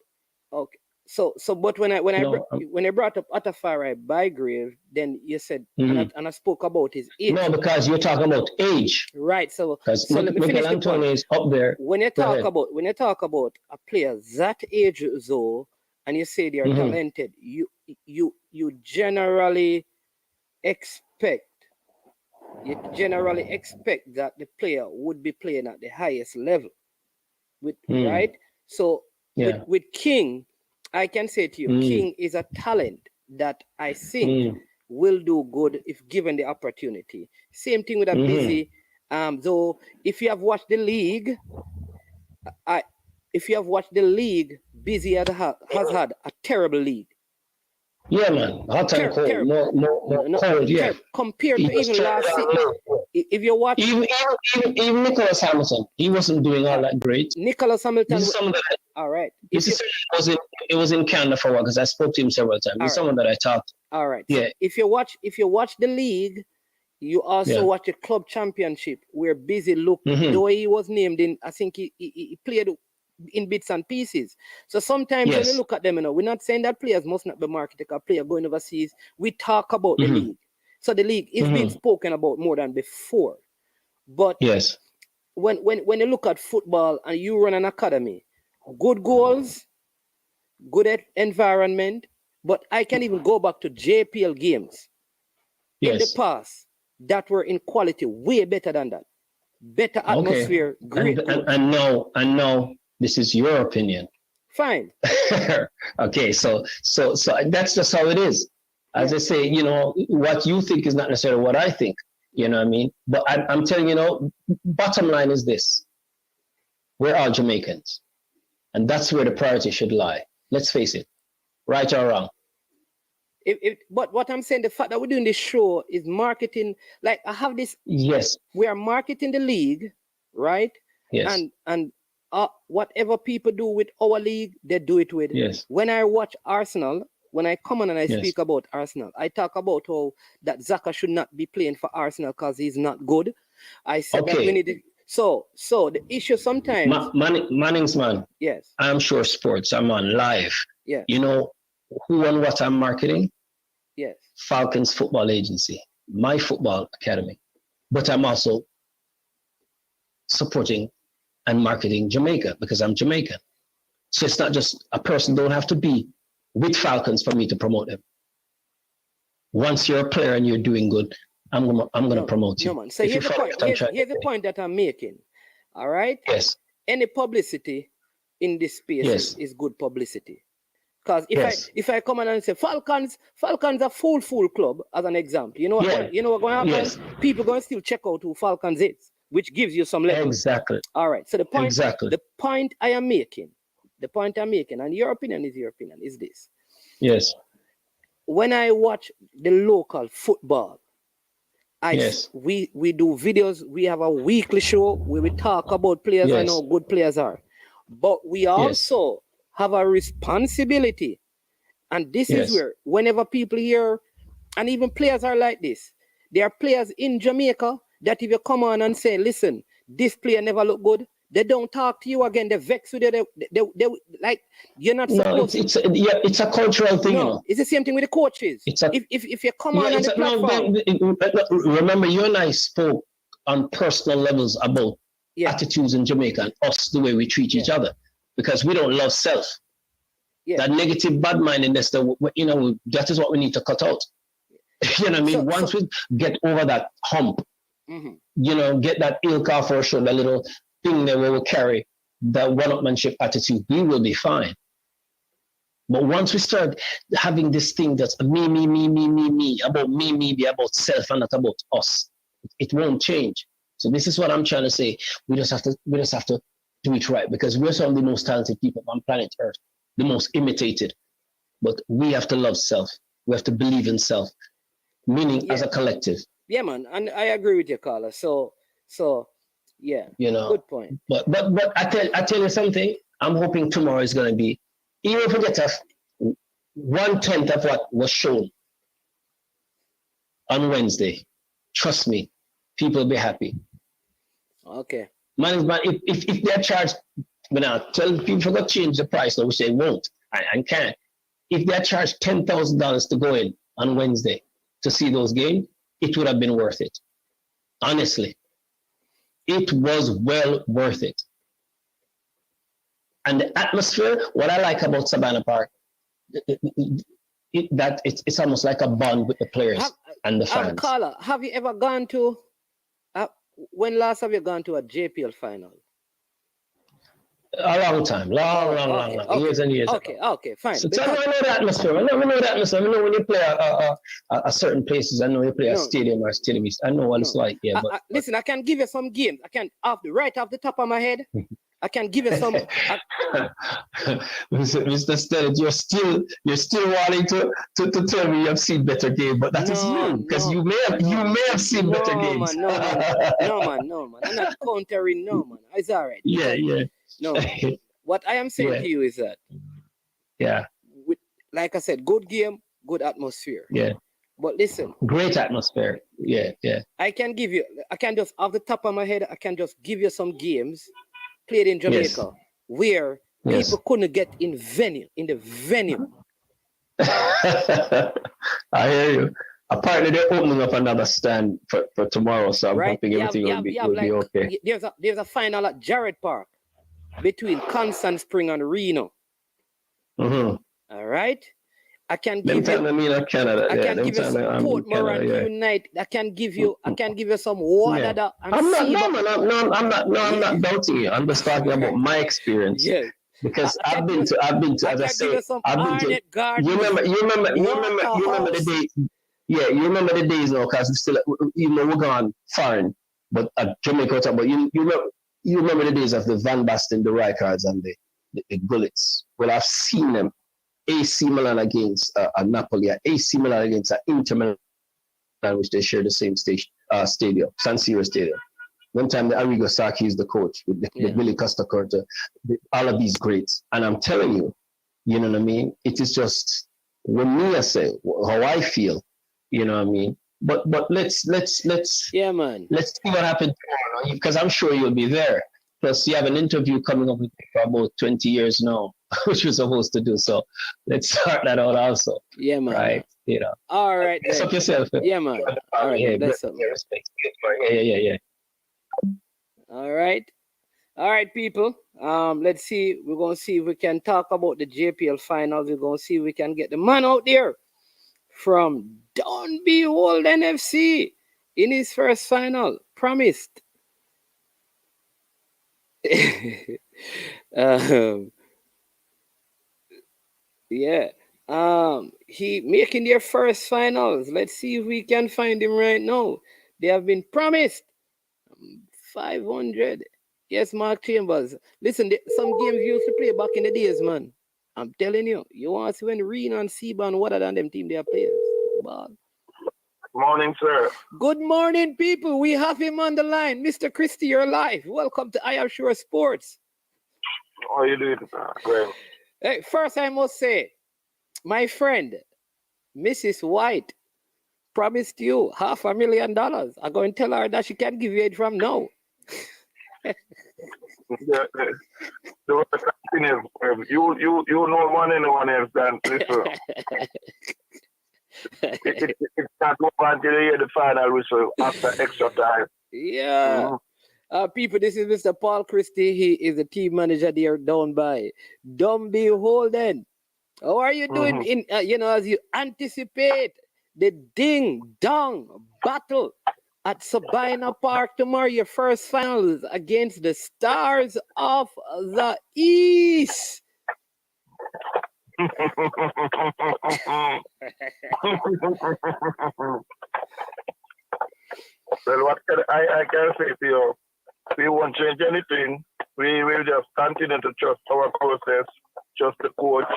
okay. So, but when I brought up Atafari Bygrave, then you said, and I spoke about his age. No, because you're talking about age, right? So let me finish the point. Is up there. When you talk about a player that age, though, and you say they are talented, you generally expect that the player would be playing at the highest level, right? So with King, I can say to you, King is a talent that I think will do good if given the opportunity. Same thing with a Busy. Though if you have watched the league, Busy has had a terrible league. Yeah, man. Hot and cold. More cold, yeah. Compared to even last season. If you watch even Nicholas Hamilton, he wasn't doing all that great. Nicholas Hamilton. All right. It was in Canada for a while because I spoke to him several times. He's someone that I talked to. All right. Yeah. If you watch the league, you also watch the club championship where Busy looked, though he was named in, I think he played in bits and pieces. So sometimes when you look at them, we're not saying that players must not be marketed, a player going overseas. We talk about the league. So the league is being spoken about more than before. But when you look at football and you run an academy, good goals, good environment, but I can even go back to JPL games. in the Yes. past that were in quality way better than that. Better atmosphere, great coach. And now this is your opinion. Fine. Okay, so that's just how it is. As I say, what you think is not necessarily what I think. You know what I mean? But I'm telling you, bottom line is this: we're all Jamaicans, and that's where the priority should lie. Let's face it, right or wrong. But what I'm saying, the fact that we're doing this show is marketing. Like I have this. Yes. We are marketing the league, right? Yes. And whatever people do with our league, they do it with. Yes. When I watch Arsenal, when I come on and I Yes. speak about Arsenal, I talk about how that Xhaka should not be playing for Arsenal because he's not good. I said that we need to, so the issue sometimes. Manning's man. Yes. I'm sure sports. I'm on live. Yes. You know who and what I'm marketing? Yes. Falcons Football Agency, my football academy. But I'm also supporting and marketing Jamaica because I'm Jamaican. So it's not just a person don't have to be with Falcons for me to promote them. Once you're a player and you're doing good, I'm gonna promote you. No, man. So here's the point that I'm making. All right? Yes. Any publicity in this space is good publicity. Because if I come on and say Falcons are full club as an example, you know what going to happen? Yes. People going to still check out who Falcons is, which gives you some level. Exactly. All right. So the point I am making, and your opinion is this. Yes. When I watch the local football, we do videos. We have a weekly show where we talk about players and how good players are, but we also have a responsibility, and this is where whenever people hear, and even players are like this, there are players in Jamaica that if you come on and say, listen, this player never look good, they don't talk to you again. They vex with you. They like you're not supposed. No, it's a cultural thing. No, it's the same thing with the coaches. If you come on the platform. Remember, you and I spoke on personal levels about attitudes in Jamaica and us, the way we treat each other, because we don't love self. That negative bad mindedness, that is what we need to cut out. You know what I mean? Once we get over that hump, get that ilk off our shoulder, that little thing that we will carry, that one-upmanship attitude, we will be fine. But once we start having this thing that's me, about me, be about self and not about us, it won't change. So this is what I'm trying to say. We just have to do it right, because we're some of the most talented people on planet Earth, the most imitated. But we have to love self. We have to believe in self, meaning as a collective. Yeah, man, and I agree with you, Carla. So yeah, good point. But I tell you something. I'm hoping tomorrow is going to be, even if we get 1/10 of what was shown on Wednesday. Trust me, people will be happy. Okay. Man, if they're charged, tell people to change the price, which they won't and can't. If they're charged $10,000 to go in on Wednesday to see those games, it would have been worth it. Honestly, it was well worth it. And the atmosphere, what I like about Savannah Park, it's almost like a bond with the players and the fans. Carla, have you ever gone to? When last have you gone to a JPL final? A long time, long, years and years. Okay, fine. So I know the atmosphere. I know the atmosphere. I know when you play a certain places. I know you play a stadium or stadium. I know what it's like. Yeah, but listen, I can give you some games. I can right off the top of my head. I can give you some. Mr. Stead, you're still wanting to tell me you've seen better games, but that is you, because you may have seen better games. No, man. I'm not countering. No, man. It's all right. Yeah. No, what I am saying to you is that, like I said, good game, good atmosphere. Yeah. But listen, great atmosphere. Yeah. I can just off the top of my head, I can just give you some games played in Jamaica where people couldn't get in the venue. I hear you. Apparently, they're opening up another stand for tomorrow, so I'm hoping everything will be okay. There's a final at Jared Park between Constant Spring and Reno. Mm-hmm. All right. I can Them give you. time I mean Canada. I Yeah, can them give you time some I'm Port in Canada. Moran Yeah. Unite. I can give you some water Yeah. that I'm I'm not. seeing. No, man. I'm not doubting you. I'm just talking about my experience Yes. because I can give you, I've been to. I As I can give say, you some I've been to. Arnett Gardens. You remember the Waterhouse. day. Yeah, you remember the days now because we still, we're gone foreign, but Jamaica. But you remember the days of the Van Basten, the Rijkaards, and the Gullets. Well, I've seen them. AC Milan against Napoli, AC Milan against Inter Milan, which they share the same stadium, San Siro Stadium. One time the Arrigo Sacchi is the coach with the Billy Costa Curta, all of these greats. And I'm telling you, you know what I mean? It is just when me I say how I feel, you know what I mean? But let's Yeah, man. let's see what happens tomorrow, because I'm sure you'll be there. Plus, you have an interview coming up with me for about 20 years now, which you're supposed to do. So let's start that out also. Yeah, man. Right? You know. All right. Bless Then. up yourself. Yeah, man. All right. Yeah, Bless up. Yeah, respect. Yeah. All right. All right, people. Let's see. We're gonna see if we can talk about the JPL finals. We're gonna see if we can get the man out there from Dunbeholden FC in his first final. Promised. Yeah. He making their first finals. Let's see if we can find him right now. They have been promised 500. Yes, Mark Chambers. Listen, some games you used to play back in the days, man. I'm telling you, you want to see when Reen and Seaban, what than them team they are players. Ball. Morning, sir. Good morning, people. We have him on the line. Mr. Christie, you're live. Welcome to I Am Sure Sports. How are you doing? Great. Hey, first I must say, my friend, Mrs. White, promised you $500,000. I'm going to tell her that she can give you it from now. The worst thing is, you know more than anyone else than listen. It's not over until you hear the final whistle after extra time. Yeah. People, this is Mr. Paul Christie. He is the team manager there down by Dunbeholden. How are you doing in as you anticipate the ding dong battle at Sabina Park tomorrow, your first finals against the Stars of the East? Well, what I can say to you, we won't change anything. We will just continue to trust our process, trust the coach,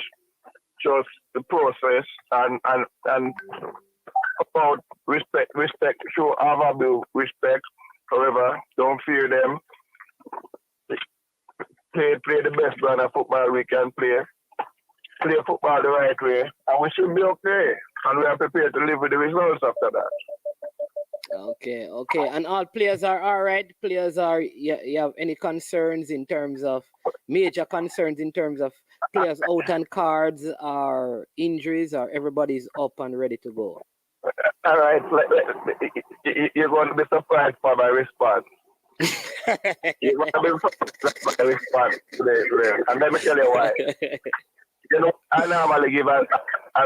trust the process, and about respect, show available respect. However, don't fear them. Play the best brand of football we can play. Play football the right way, and we should be okay. And we are prepared to live with the results after that. Okay. And all players are all right? Players are, you have any concerns in terms of, major concerns in terms of players out on cards or injuries, or everybody's up and ready to go? All right. You're going to be surprised by my response. You're going to be surprised by my response today. And let me tell you why. You know, I normally give a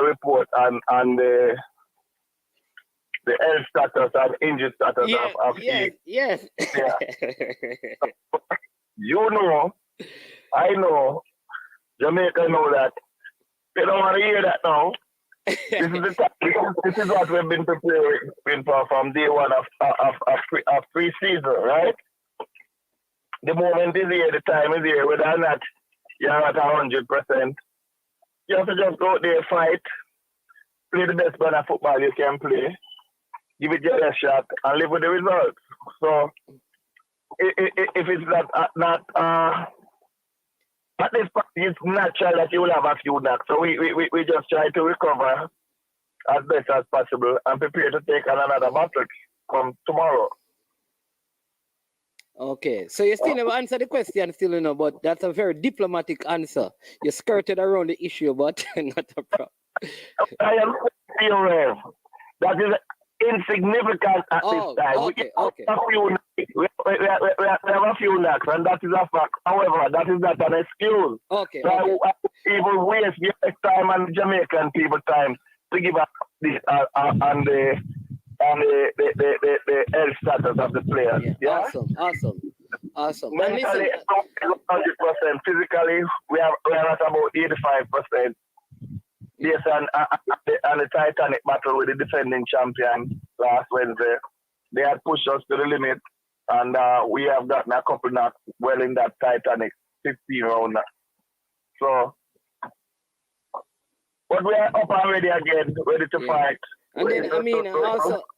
report on the health status and injury status of yes. Yeah. You know, I know, Jamaica know that. They don't want to hear that now. This is what we've been preparing for from day one of pre-season, right? The moment is here, the time is here. Whether or not you're at 100%, you have to just go out there, fight, play the best brand of football you can play, give it your best shot, and live with the results. So, if it's not at this point, it's natural that you will have a few knocks. So we just try to recover as best as possible and prepare to take on another battle come tomorrow. Okay, so you still never answered the question, but that's a very diplomatic answer. You skirted around the issue, but not a problem. I am serious. That is insignificant at this time. Okay. have a few knocks, and that is a fact. However, that is not an excuse. Okay. So Okay. I even waste your time and Jamaican people time to give up this on the health status of the players. Yeah. Yeah. Awesome. And listen, Mentally, 100%. Physically, we are at about 85%. Based on the Titanic battle with the defending champion last Wednesday, they had pushed us to the limit, and we have gotten a couple knocks well in that Titanic 15 round. So, but we are up already again, ready to fight. And then, I mean,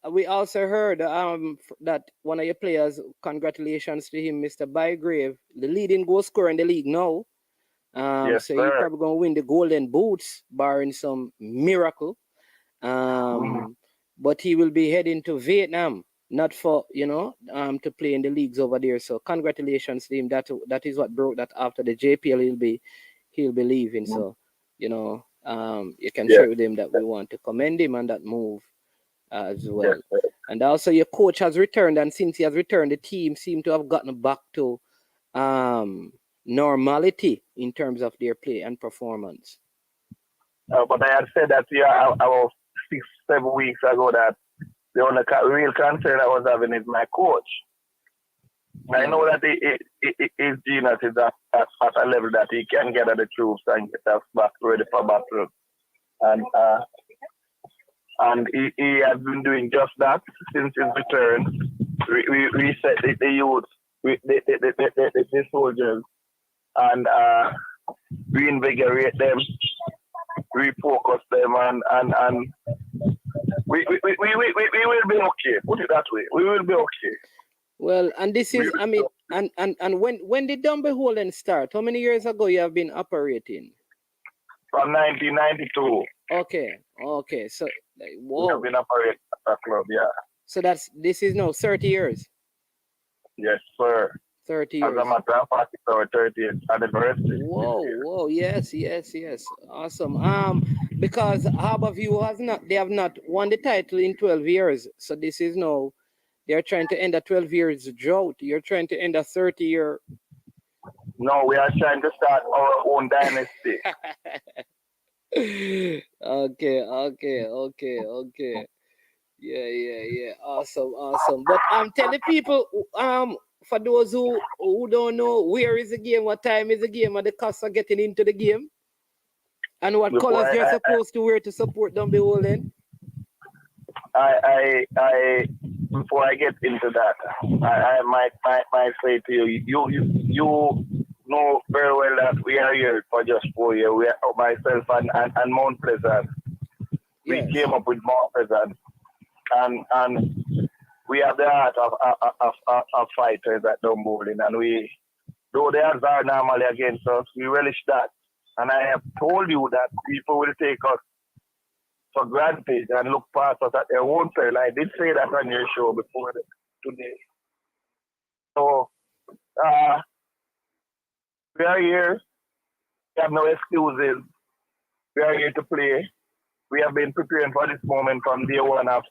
we also heard that one of your players, congratulations to him, Mr. Bygrave, the leading goal scorer in the league now. Yes, so he's probably going to win the Golden Boots, barring some miracle. But he will be heading to Vietnam, not for, to play in the leagues over there. So congratulations to him. That is what broke that after the JPL he'll be leaving. So, you can share with him that we want to commend him on that move as well. Yes, and also your coach has returned, and since he has returned, the team seem to have gotten back to normality in terms of their play and performance. But I had said that about 6-7 weeks ago that the only real concern I was having is my coach. I know that his genius is at a level that he can get at the troops and get us back ready for battle. And he has been doing just that since his return. We reset the youth, the soldiers, and reinvigorate them, refocus them, and we will be okay. Put it that way. We will be okay. Well, and this is, I mean, and when did Dunbeholden start? How many years ago you have been operating? From 1992. Okay. So, we have been operating at that club, yeah. So this is now 30 years. Yes, sir. 30 years. As a matter of fact, it's our 30th anniversary. Whoa, yes. Awesome. Because Harborview they have not won the title in 12 years. So this is now, they're trying to end a 12 years drought. You're trying to end a 30-year. No, we are trying to start our own dynasty. Okay. Yeah. Awesome. But tell the people, for those who don't know, where is the game, what time is the game, and the costs of getting into the game, and what colors they're supposed to wear to support Dunbeholden. Before I get into that, I might say to you know very well that we are here for just 4 years. We are myself and Mount Pleasant. We came up with Mount Pleasant, and we have the heart of fighters at Dunbeholden, and though the odds are normally against us, we relish that. And I have told you that people will take us for granted and look past us at their own peril. I did say that on your show before today. So, we are here. We have no excuses. We are here to play. We have been preparing for this moment from day one of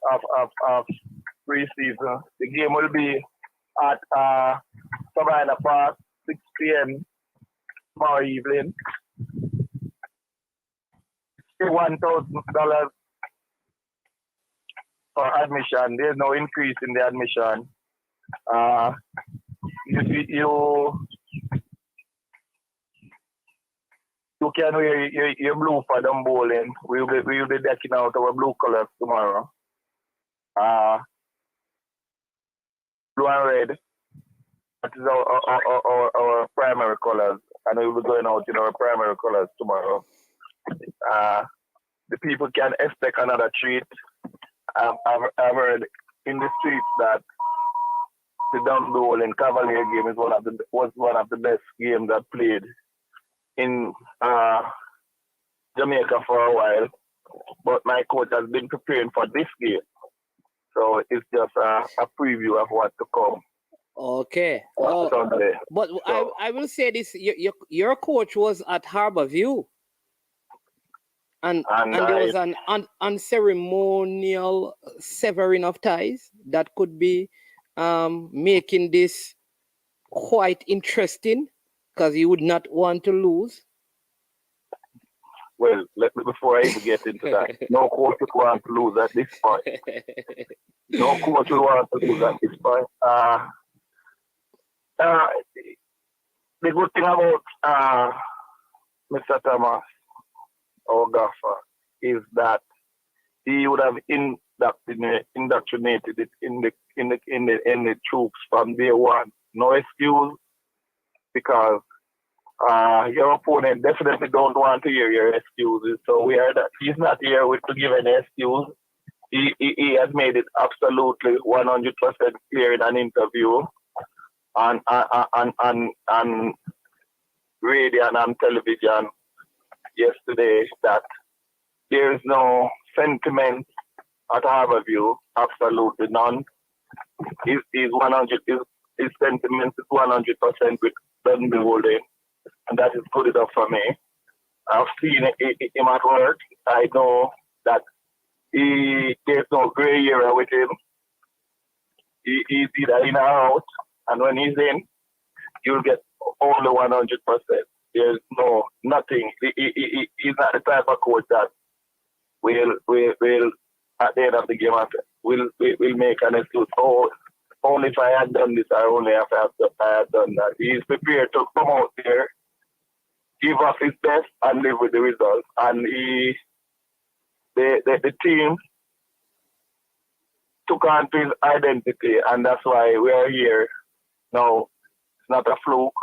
pre-season. The game will be at Savannah Park, 6 p.m. tomorrow evening. $1,000 for admission. There's no increase in the admission. You can wear your blue for Dunbeholden. We'll be decking out our blue colors tomorrow. Blue and red. That is our primary colors, and we'll be going out in our primary colors tomorrow. The people can expect another treat. I've heard in the streets that the Dunbeholden Cavalier game was one of the best games I've played in Jamaica for a while. But my coach has been preparing for this game, so it's just a preview of what to come. Okay. But so, I will say this: your coach was at Harborview. And there was an unceremonial severing of ties that could be making this quite interesting because you would not want to lose? Well, before I even get into that, no coach would want to lose at this point. No coach would want to lose at this point. The good thing about Mr. Thomas or Gaffer is that he would have indoctrinated it in the troops from day one. No excuse, because your opponent definitely don't want to hear your excuses. So he's not here to give any excuse. He has made it absolutely 100% clear in an interview on radio and on television yesterday that there is no sentiment at Harborview, absolutely none. His sentiment is 100% with Dunbeholden, and that is good enough for me. I've seen him at work. I know that there's no gray area with him. He's either in or out, and when he's in, you'll get only 100%. There's nothing. He's not the type of coach that will at the end of the game will make an excuse. Oh, only if I had done this, or only if I had done that. He's prepared to come out there, give us his best, and live with the results. And the team took on to his identity, and that's why we are here now. It's not a fluke,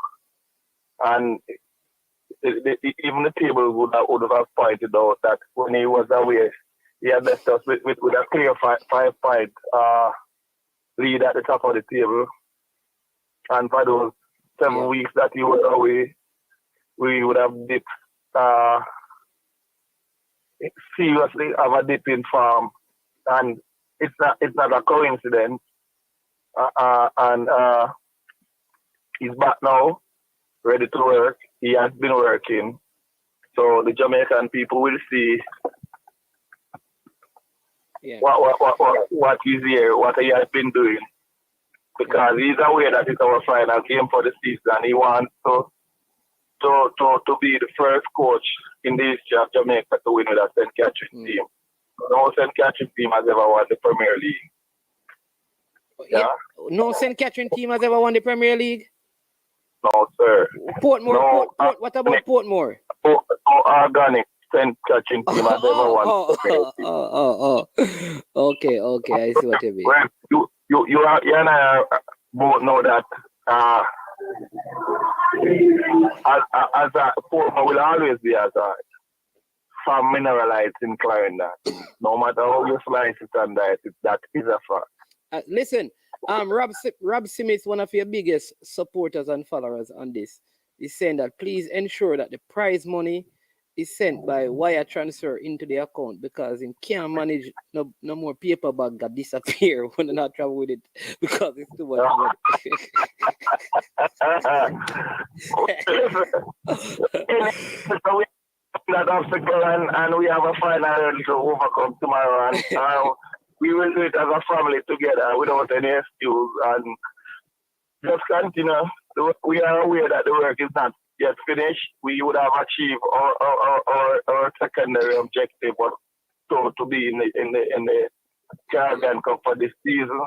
and even the table would have pointed out that when he was away, he had left us with a clear 5-point lead at the top of the table. And for those 7 weeks that he was away, we would have dipped seriously have a dip in form. And it's not a coincidence. And he's back now, ready to work. He has been working. So the Jamaican people will see what he's here, what he has been doing. Because he's aware that it's our final game for the season. He wants to be the first coach in the history of Jamaica to win with a St. Catherine team. No St. Catherine team has ever won the Premier League. Yeah? No St. Catherine team has ever won the Premier League? No, sir. Portmore. No, What about Portmore? No organic St. Catherine team has ever won. Okay. I see what you mean. Well, you and I both know that as a Portmore will always be as a some mineralites in Clarendon. No matter how you slice it and dice it, that is a fact. Listen, Rob Smith, one of your biggest supporters and followers on this, is saying that please ensure that the prize money is sent by wire transfer into the account because he can't manage no more paper bag that disappear when they not travel with it because it's too much money. That obstacle and we have a final to overcome tomorrow, and we will do it as a family together without any excuse and just continue. We are aware that the work is not yet finished. We would have achieved our secondary objective, but to be in the Caribbean Cup for this season.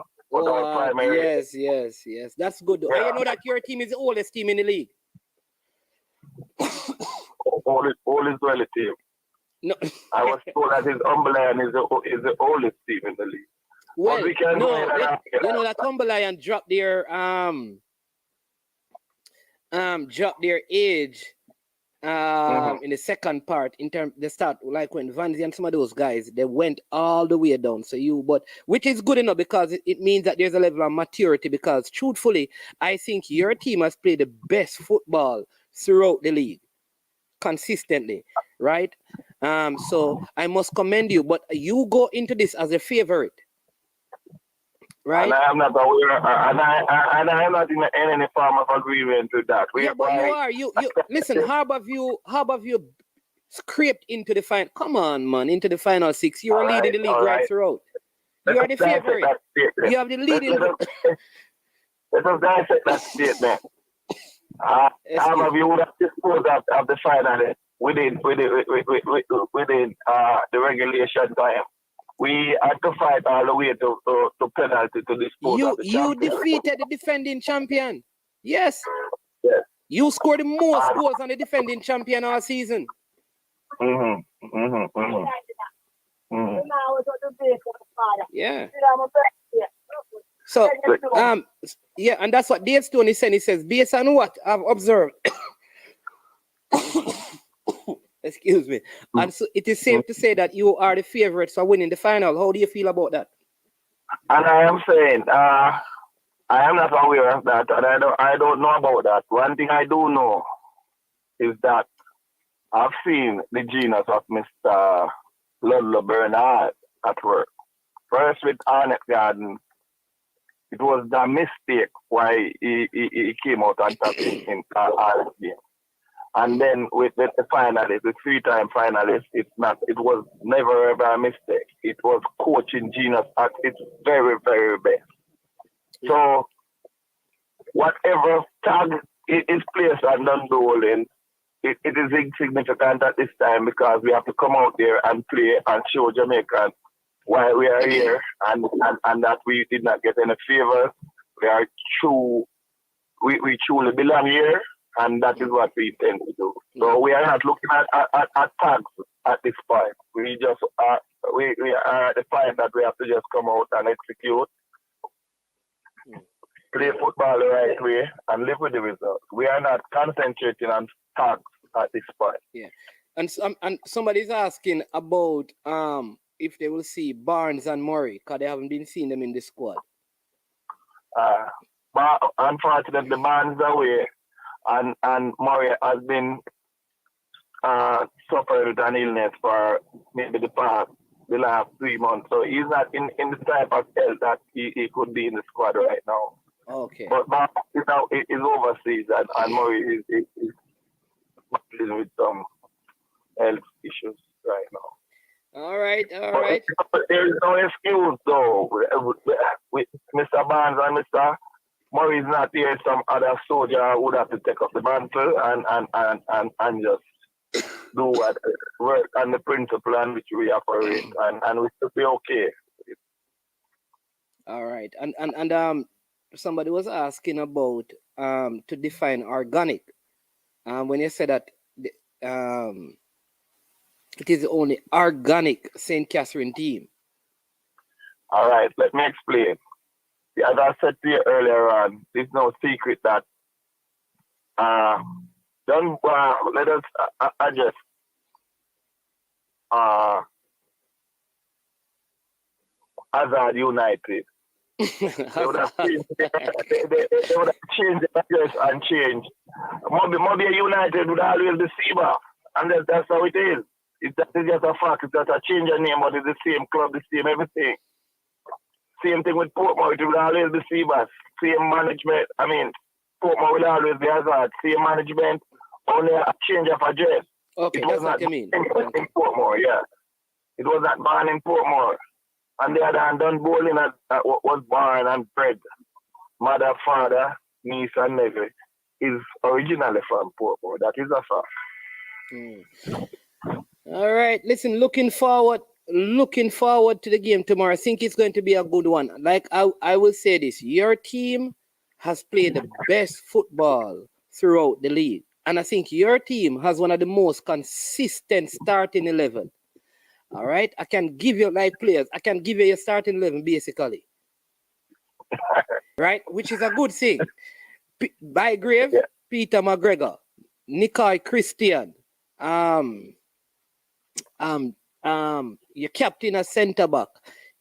Yes. That's good. Yeah. I know that your team is the oldest team in the league. Oldest relative. No. I was told that his Humberlion is the oldest team in the league. Well, you know that Humberlion dropped their age in the second part in terms they start like when Vanzi and some of those guys they went all the way down. But which is good enough because it means that there's a level of maturity because truthfully I think your team has played the best football throughout the league consistently, right? So I must commend you, but you go into this as a favorite. Right? And I am not aware, and I am not in any form of agreement with that. But you are. You listen. Harborview scraped into the final. Come on, man, into the final six. You were leading the league right throughout. You are the favorite. You have the leading. Let us dissect that statement. You would have disposed of the final within the regulation time. We had to fight all the way to penalty to dispose of the champion. You defeated the defending champion. Yes. Yes. You scored the most goals on the defending champion all season. Yeah. So yeah, and that's what Dave Stone is saying. He says, based on what I've observed, excuse me, and so it is safe to say that you are the favorites for winning the final. How do you feel about that? And I am saying, I am not aware of that, and I don't know about that. One thing I do know is that I've seen the genius of Mr. Ludlow Bernard at work. First with Arnett Garden, it was the mistake why he came out on top in Arnett game. And then with the finalists, the 3-time finalists, it was never ever a mistake. It was coaching genius at its very, very best. So whatever tag is placed on Dunbeholden, it is insignificant at this time because we have to come out there and play and show Jamaicans why we are here and that we did not get any favors. We truly belong here, and that is what we intend to do. So we are not looking at tags at this point. We just we are at the point that we have to just come out and execute, play football the right way, and live with the results. We are not concentrating on tags at this point. Yeah, and somebody's asking about if they will see Barnes and Murray because they haven't been seeing them in the squad. But unfortunately, Barnes is away, and Murray has been suffering with an illness for maybe the last 3 months. So he's not in the type of health that he could be in the squad right now. Okay. But you know, it is overseas, and Murray is dealing with some health issues right now. All right. But there is no excuse though. With Mr. Barnes and Mr. Murray is not here. Some other soldier would have to take up the mantle and just do what work on the principle on which we operate, and we should be okay. All right. And somebody was asking about to define organic. When you said that it is the only organic St. Catherine team. All right, let me explain. As I said to you earlier on, it's no secret that let us adjust Hazard United. They would have changed the address and changed. Maybe United would always deceive us, and that's how it is. That is just a fact. It's just a change of name, but it's the same club, the same everything. Same thing with Portmore. It will always deceive us. Same management. I mean, Portmore will always be Hazard. Same management, only a change of address. Okay, that's what you mean. In Portmore, yeah. It was not born in Portmore. And the other hand, Dunbeholden was born and bred. Mother, father, niece, and nephew is originally from Portmore. That is a fact. All right. Listen, looking forward to the game tomorrow. I think it's going to be a good one. Like I will say this, your team has played the best football throughout the league. And I think your team has one of the most consistent starting 11. All right. I can give you like players. I can give you your starting 11 basically. Right? Which is a good thing. Bygrave, yeah. Peter McGregor, Nikai Christian, your captain as centre back,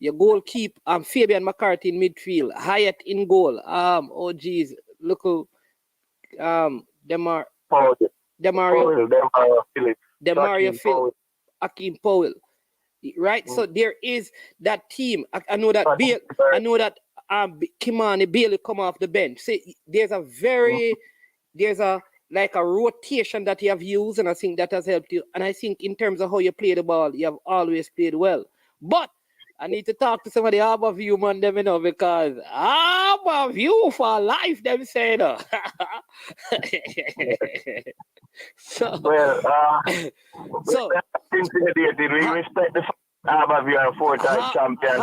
your goalkeeper, Fabian McCarthy in midfield, Hyatt in goal. Look who Demario Phillips, Akeem Powell. Right, so there is that team. I know that Kimani Bailey come off the bench. See, there's a rotation that you have used, and I think that has helped you. And I think in terms of how you play the ball, you have always played well. But I need to talk to some of the Harbor View man, them, you know, because Harbor View for life, them say, no. So, Well, so intimidated. We respect the Harbor View and four-time champion.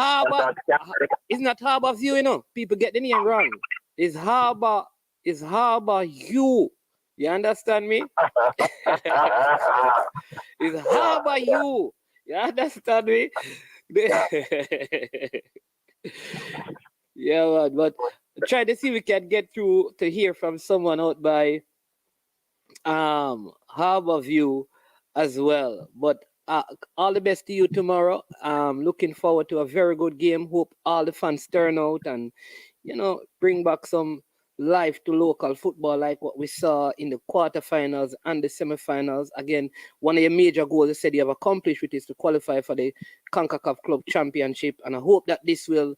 It's not Harbor View, you know. People get the name wrong. It's Harbor View. You understand me? It's Harbor View. You understand me? Yeah, man, but try to see if we can get through to hear from someone out by Harbor View as well. But all the best to you tomorrow. Looking forward to a very good game. Hope all the fans turn out and, you know, bring back some life to local football like what we saw in the quarterfinals and the semifinals. Again, one of your major goals you said you have accomplished, which is to qualify for the CONCACAF Club Championship. And I hope that this will,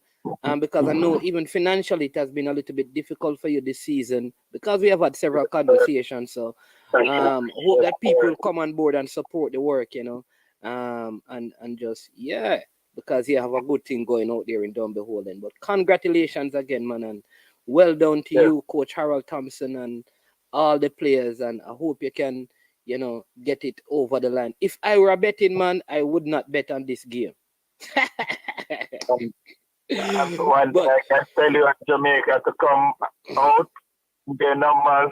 because I know even financially it has been a little bit difficult for you this season because we have had several conversations. So hope that people come on board and support the work, you know, and just, yeah, because you have a good thing going out there in Dunbeholden. But congratulations again, man, and well done to you, Coach Harold Thompson, and all the players. And I hope you can, you know, get it over the line. If I were a betting man, I would not bet on this game. One thing I can tell you at Jamaica to come out, their numbers,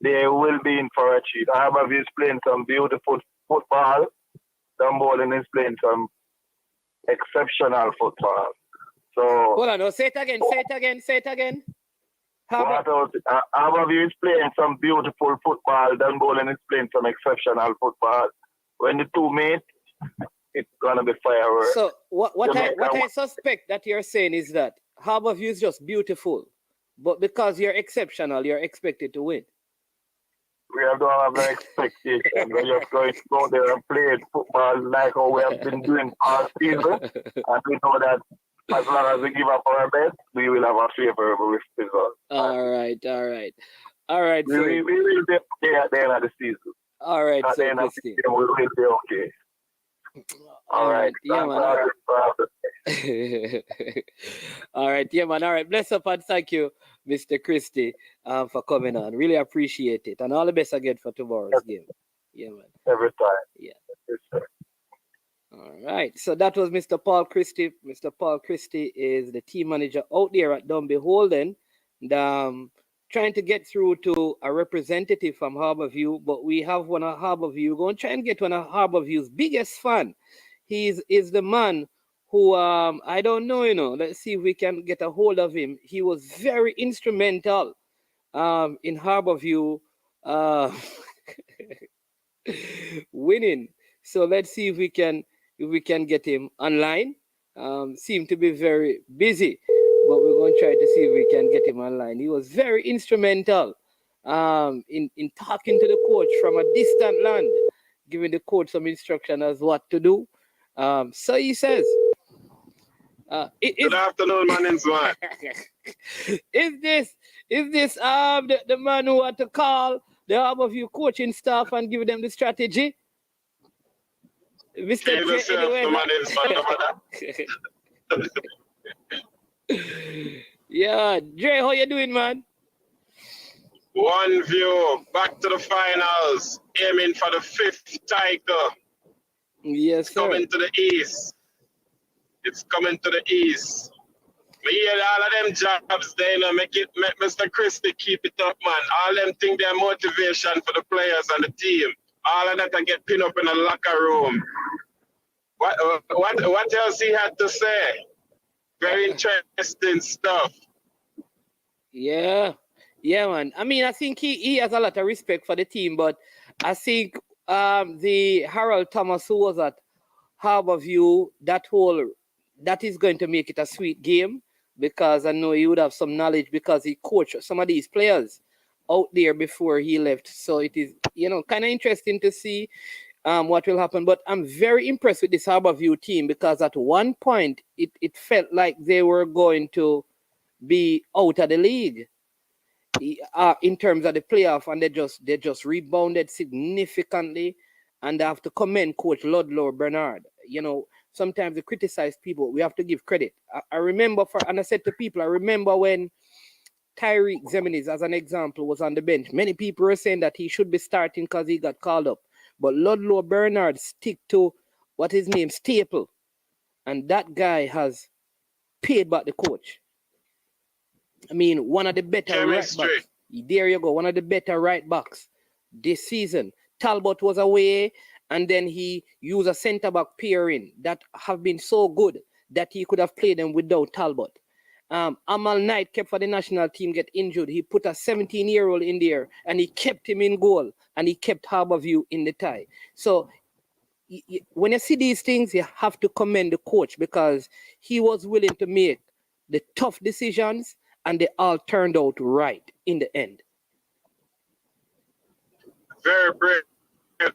they will be in for a treat. Harbour is playing some beautiful football. Dunbeholden is playing some exceptional football. So hold on, no, say it again. Harbour is playing some beautiful football. Dunbeholden is playing some exceptional football. When the two meet, it's gonna be fireworks. So what I suspect that you're saying is that Harbour View is just beautiful, but because you're exceptional, you're expected to win. We don't have no expectation. We're just going to go there and play football like how we have been doing all season. And we know that as long as we give up our best, we will have a favorable result. All right. We will be okay at the end of the season. All right, at so the end of the Christy. season, we will be okay. All right. Yeah, man. All right, yeah, man. All right. Bless up and thank you, Mr. Christie, for coming on. Really appreciate it. And all the best again for tomorrow's game. Yeah, man. Every time. Yeah. Yes, sir. All right. So that was Mr. Paul Christie. Mr. Paul Christie is the team manager out there at Dunbeholden. And, trying to get through to a representative from Harbour View, but we have one of Harbour View. We're going to try and get one of Harbour View's biggest fan. He is the man who, I don't know, you know, let's see if we can get a hold of him. He was very instrumental in Harbour View winning. So let's see if we can get him online. Seem to be very busy, but we're going to try to see if we can get him online. He was very instrumental in talking to the coach from a distant land, giving the coach some instruction as what to do. So he says, good afternoon, my name's Mark. Is this the man who had to call the Harbour View coaching staff and give them the strategy? Mr. J, anyway. My name's Mark. Yeah, Dre, how you doing, man? One View, back to the finals, aiming for the 5th title. Yes, sir. Coming to the east. It's coming to the east. We hear all of them jobs there, you know, make Mr. Christie keep it up, man. All them think they're motivation for the players and the team. All of that I get pinned up in a locker room. What else he had to say? Very interesting stuff. Yeah, man. I mean, I think he has a lot of respect for the team, but I think the Harold Thomas who was at Harbour View, that is going to make it a sweet game because I know he would have some knowledge because he coached some of these players out there before he left. So it is, you know, kind of interesting to see what will happen. But I'm very impressed with this Harbour View team because at one point it felt like they were going to be out of the league in terms of the playoff, and they just rebounded significantly. And I have to commend Coach Ludlow Bernard. sometimes we criticize people. We have to give credit. I remember and I said to people, I remember when Tyreek Zeminis, as an example, was on the bench. Many people were saying that he should be starting because he got called up. But Ludlow Bernard stick to what his name, Staple. And that guy has paid back the coach. I mean, one of the better right backs. There you go. One of the better right backs this season. Talbot was away, and then he used a centre-back pairing that have been so good that he could have played them without Talbot. Amal Knight kept for the national team, get injured. He put a 17-year-old in there, and he kept him in goal, and he kept Harborview in the tie. So when you see these things, you have to commend the coach because he was willing to make the tough decisions, and they all turned out right in the end. Very brave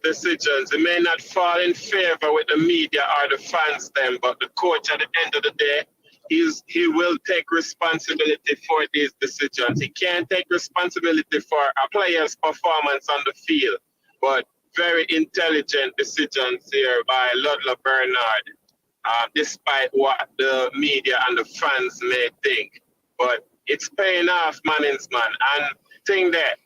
decisions. It may not fall in favor with the media or the fans then, but the coach at the end of the day, he will take responsibility for these decisions. He can't take responsibility for a player's performance on the field, but very intelligent decisions here by Ludlow Bernard, despite what the media and the fans may think. But it's paying off, Mannings, man. And thing that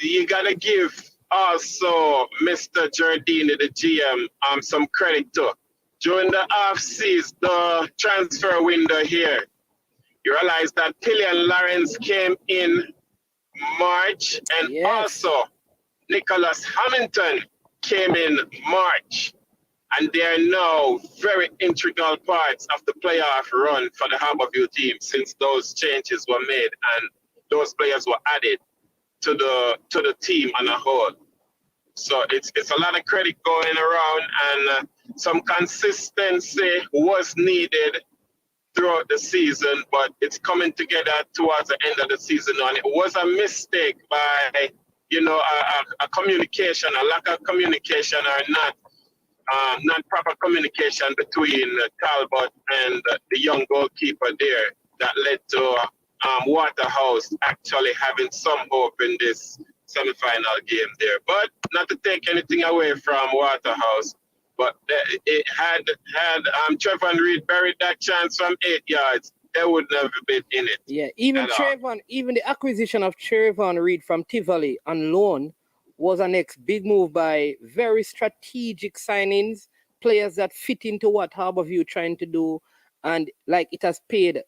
you gotta give also Mr. Giardini, the GM, some credit to. During the off-season, the transfer window here, you realize that Killian Lawrence came in March, and also Nicholas Hamilton came in March. And they are now very integral parts of the playoff run for the Harborview team since those changes were made and those players were added to the team on a whole. So it's a lot of credit going around, and some consistency was needed throughout the season, but it's coming together towards the end of the season. And it was a mistake by, a communication, a lack of communication, or not proper communication between Talbot and the young goalkeeper there that led to Waterhouse actually having some hope in this semi-final game there. But not to take anything away from Waterhouse, but it had Trevon Reed buried that chance from 8 yards, they would never been in it. Yeah, even the acquisition of Trevon Reed from Tivoli on loan was a next big move by very strategic signings, players that fit into what Harborview trying to do, and like it has paid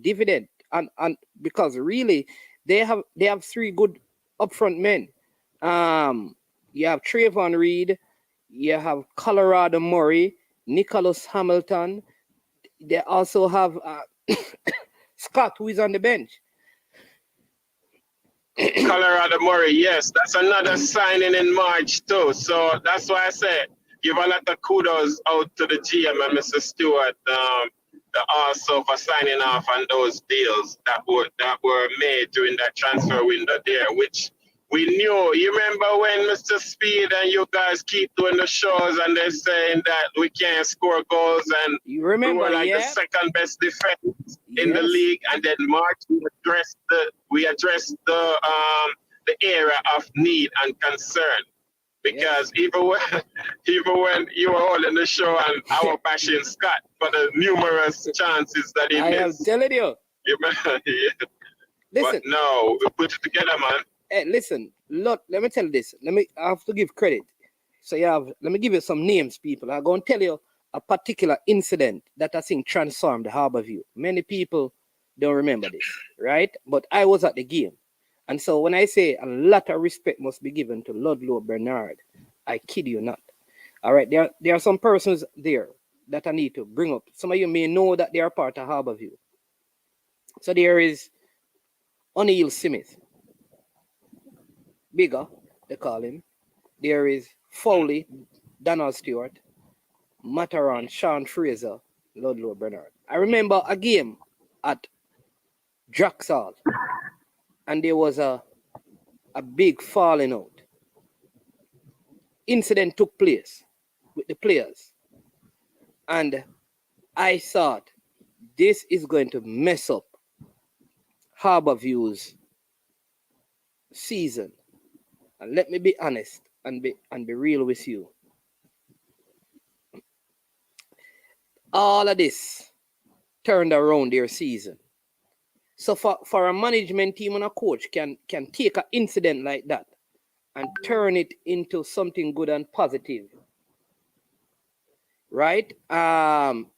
dividend. And because really they have three good upfront men. You have Trevon Reed, you have Colorado Murray, Nicholas Hamilton. They also have Scott, who is on the bench. Colorado Murray, yes, that's another signing in March too. So that's why I said give a lot of kudos out to the GM and Mr. Stewart, also for signing off on those deals that were made during that transfer window there, which we knew. You remember when Mr. Speid and you guys keep doing the shows and they're saying that we can't score goals and you remember, we were like the second best defense in the league, and then March we addressed the area of need and concern. Because even when you were holding the show and I was bashing Scott for the numerous chances that he missed. I am telling you. Listen. But no, we put it together, man. Hey, listen, look, let me tell you this. I have to give credit. So let me give you some names, people. I'm going to tell you a particular incident that I think transformed the Harborview. Many people don't remember this, right? But I was at the game. And so when I say a lot of respect must be given to Ludlow Bernard, I kid you not. All right, there are some persons there that I need to bring up. Some of you may know that they are part of Harborview. So there is O'Neill Smith. Bigger, they call him. There is Foley, Donald Stewart, Mataran, Sean Fraser, Ludlow Bernard. I remember a game at Draxall, and there was a big falling out. Incident took place with the players. And I thought this is going to mess up Harborview's season. And let me be honest and be real with you. all of this turned around their season. So for a management team and a coach can take an incident like that and turn it into something good and positive, right?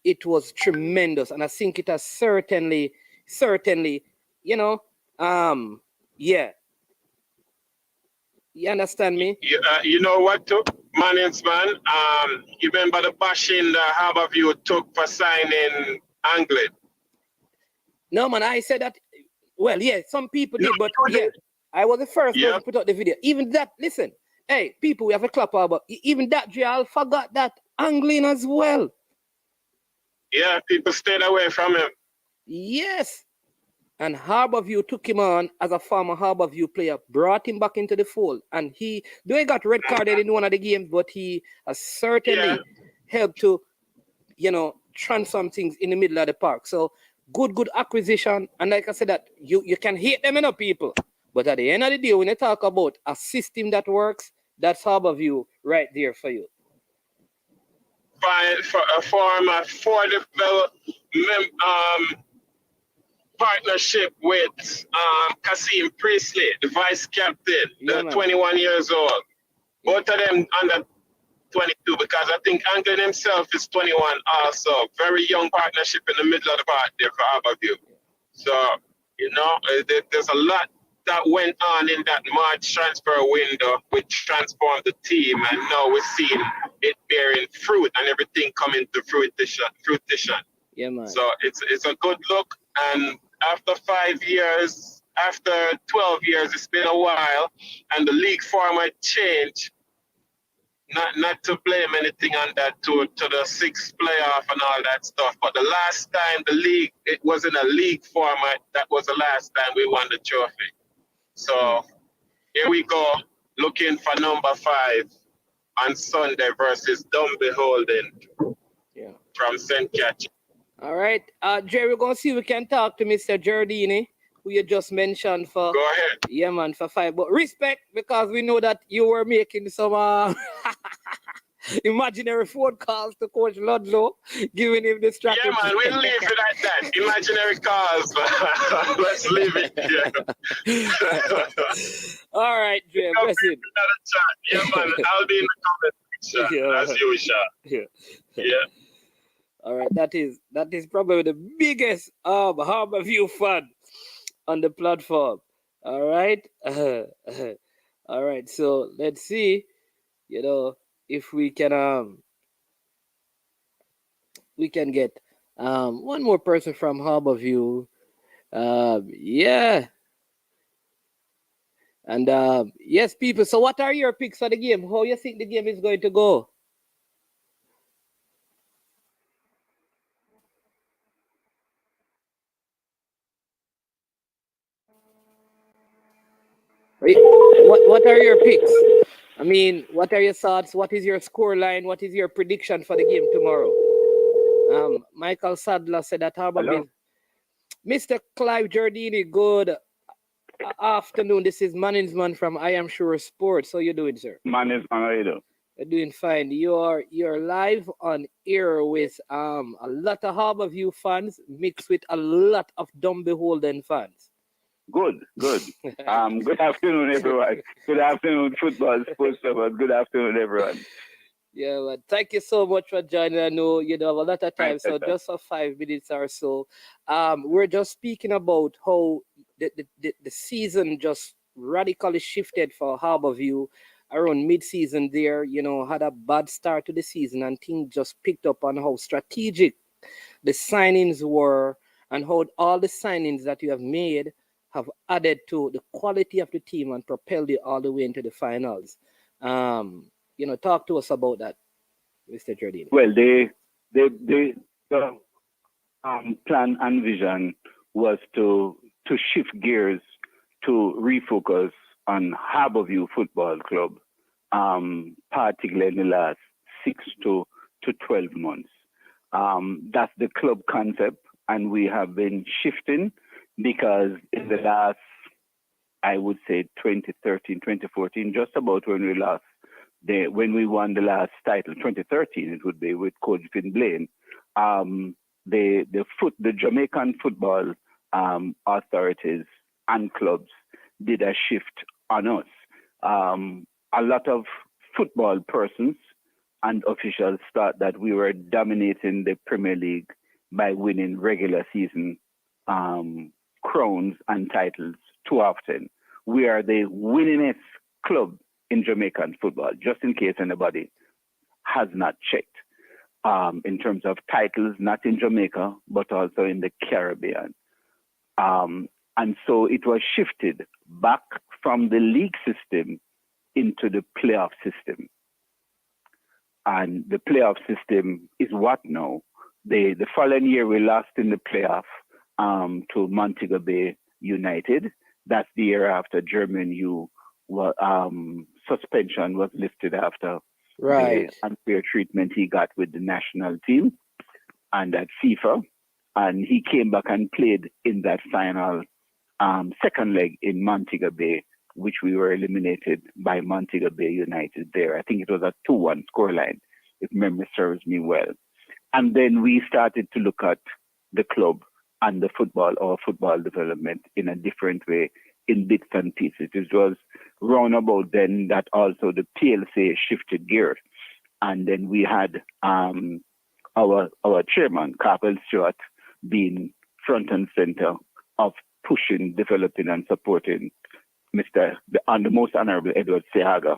It was tremendous, and I think it has certainly, yeah. You understand me? You know what, too? Mannings, man. You remember the bashing the Harborview took for signing Anglin? No, man, I said that. Well, yeah, some people did, but yeah, I was the first one to put out the video. Even that, listen, hey, people, we have a clap about. Even that, Jal forgot that Anglin as well. Yeah, people stayed away from him. Yes. And Harborview took him on as a former Harborview player, brought him back into the fold. And he got red carded in one of the games, but he has certainly helped to, transform things in the middle of the park. So good acquisition. And like I said, that you can hate them enough, people. But at the end of the day, when you talk about a system that works, that's Harborview right there for you. For a former partnership with Kasim Priestley, the vice captain, 21 years old. Both of them under 22, because I think Anglin himself is 21 also. Very young partnership in the middle of the park there for Harborview. So, there's a lot that went on in that March transfer window, which transformed the team, and now we're seeing it bearing fruit and everything coming to fruition. Yeah, man. So it's a good look, and after 5 years, after 12 years, it's been a while, and the league format changed. Not to blame anything on that to the sixth playoff and all that stuff, but the last time it was in a league format, that was the last time we won the trophy. So here we go, looking for number 5 on Sunday versus Dunbeholden from St. Catherine. All right, Jerry, we're going to see if we can talk to Mr. Giardini, who you just mentioned for. Go ahead. Yeah, man, for 5. But respect, because we know that you were making some imaginary phone calls to Coach Ludlow, giving him the strategy. Yeah, man, we'll leave it at that. Imaginary calls. Let's leave it here. All right, Jerry, bless it. Yeah, man, I'll be in the comment section, as usual. Yeah. All right, that is probably the biggest Harborview fan on the platform. All right. All right. So let's see, if we can get one more person from Harborview. Yeah. And yes, people. So what are your picks for the game? How you think the game is going to go? What are your picks? I mean, what are your thoughts? What is your score line? What is your prediction for the game tomorrow? Michael Sadler said that Harborview. Mr. Clive Giardini, good afternoon. This is Manningsman from I Am Sure Sports. How you doing, sir? Manningsman, how you doing? You're doing fine. You're live on air with a lot of Harborview fans mixed with a lot of Dunbeholden fans. Good. Good afternoon, everyone. Good afternoon, football, sports lovers. Good afternoon, everyone. Yeah, man. Thank you so much for joining. I know you have a lot of time, so just for 5 minutes or so, we're just speaking about how the season just radically shifted for Harborview around mid-season there. Had a bad start to the season, and things just picked up on how strategic the signings were and how all the signings that you have made have added to the quality of the team and propelled it all the way into the finals. Talk to us about that, Mr. Giardini. Well, the plan and vision was to shift gears to refocus on Harborview Football Club, particularly in the last 6 to 12 months. That's the club concept, and we have been shifting because in the last, I would say 2013, 2014, just about when we won the last title, 2013, it would be with Coach Finn Blaine. the Jamaican football authorities and clubs did a shift on us. A lot of football persons and officials thought that we were dominating the Premier League by winning regular season crowns and titles too often. We are the winningest club in Jamaican football, just in case anybody has not checked. In terms of titles, not in Jamaica, but also in the Caribbean. And so it was shifted back from the league system into the playoff system. And the playoff system is what now? The following year, we lost in the playoff to Montego Bay United. That's the year after German U suspension was lifted after the unfair treatment he got with the national team and at FIFA. And he came back and played in that final second leg in Montego Bay, which we were eliminated by Montego Bay United there. I think it was a 2-1 scoreline, if memory serves me well. And then we started to look at the club and the football or football development in a different way, in bits and pieces. It was roundabout then that also the PLC shifted gears. And then we had our chairman, Carpel Stewart, being front and center of pushing, developing, and supporting the most honorable Edward Seaga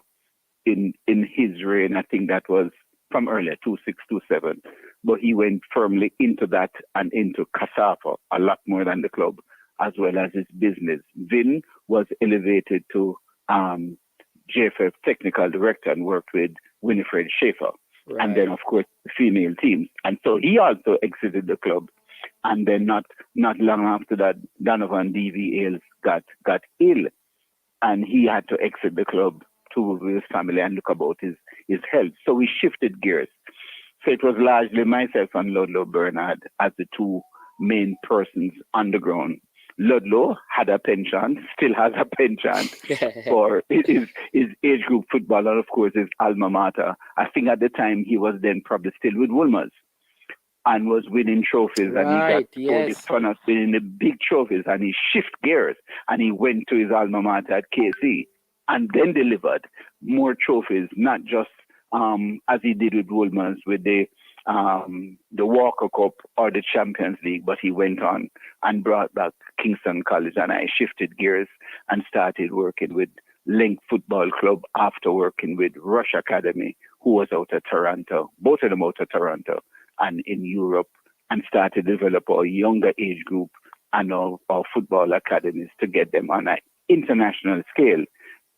in his reign. I think that was from earlier, 26, 27. But he went firmly into that and into CASAFA, a lot more than the club, as well as his business. Vin was elevated to JFF technical director and worked with Winifred Schaefer. Right. And then, of course, the female teams. And so he also exited the club. And then not long after that, Donovan D.V. Ailes got ill. And he had to exit the club to with his family and look about his health. So we shifted gears. So it was largely myself and Ludlow Bernard as the two main persons on the ground. Ludlow had a penchant, still has a penchant for his age group football and, of course, his alma mater. I think at the time he was then probably still with Wolmer's and was winning trophies. Right, and he got his fun of winning the big trophies, and he shifted gears and he went to his alma mater at KC and then delivered more trophies, not just as he did with Wolmer's with the Walker Cup or the Champions League, but he went on and brought back Kingston College, and I shifted gears and started working with Link Football Club after working with Rush Academy, who was out of Toronto, both of them out of Toronto and in Europe, and started to develop our younger age group and our football academies to get them on an international scale.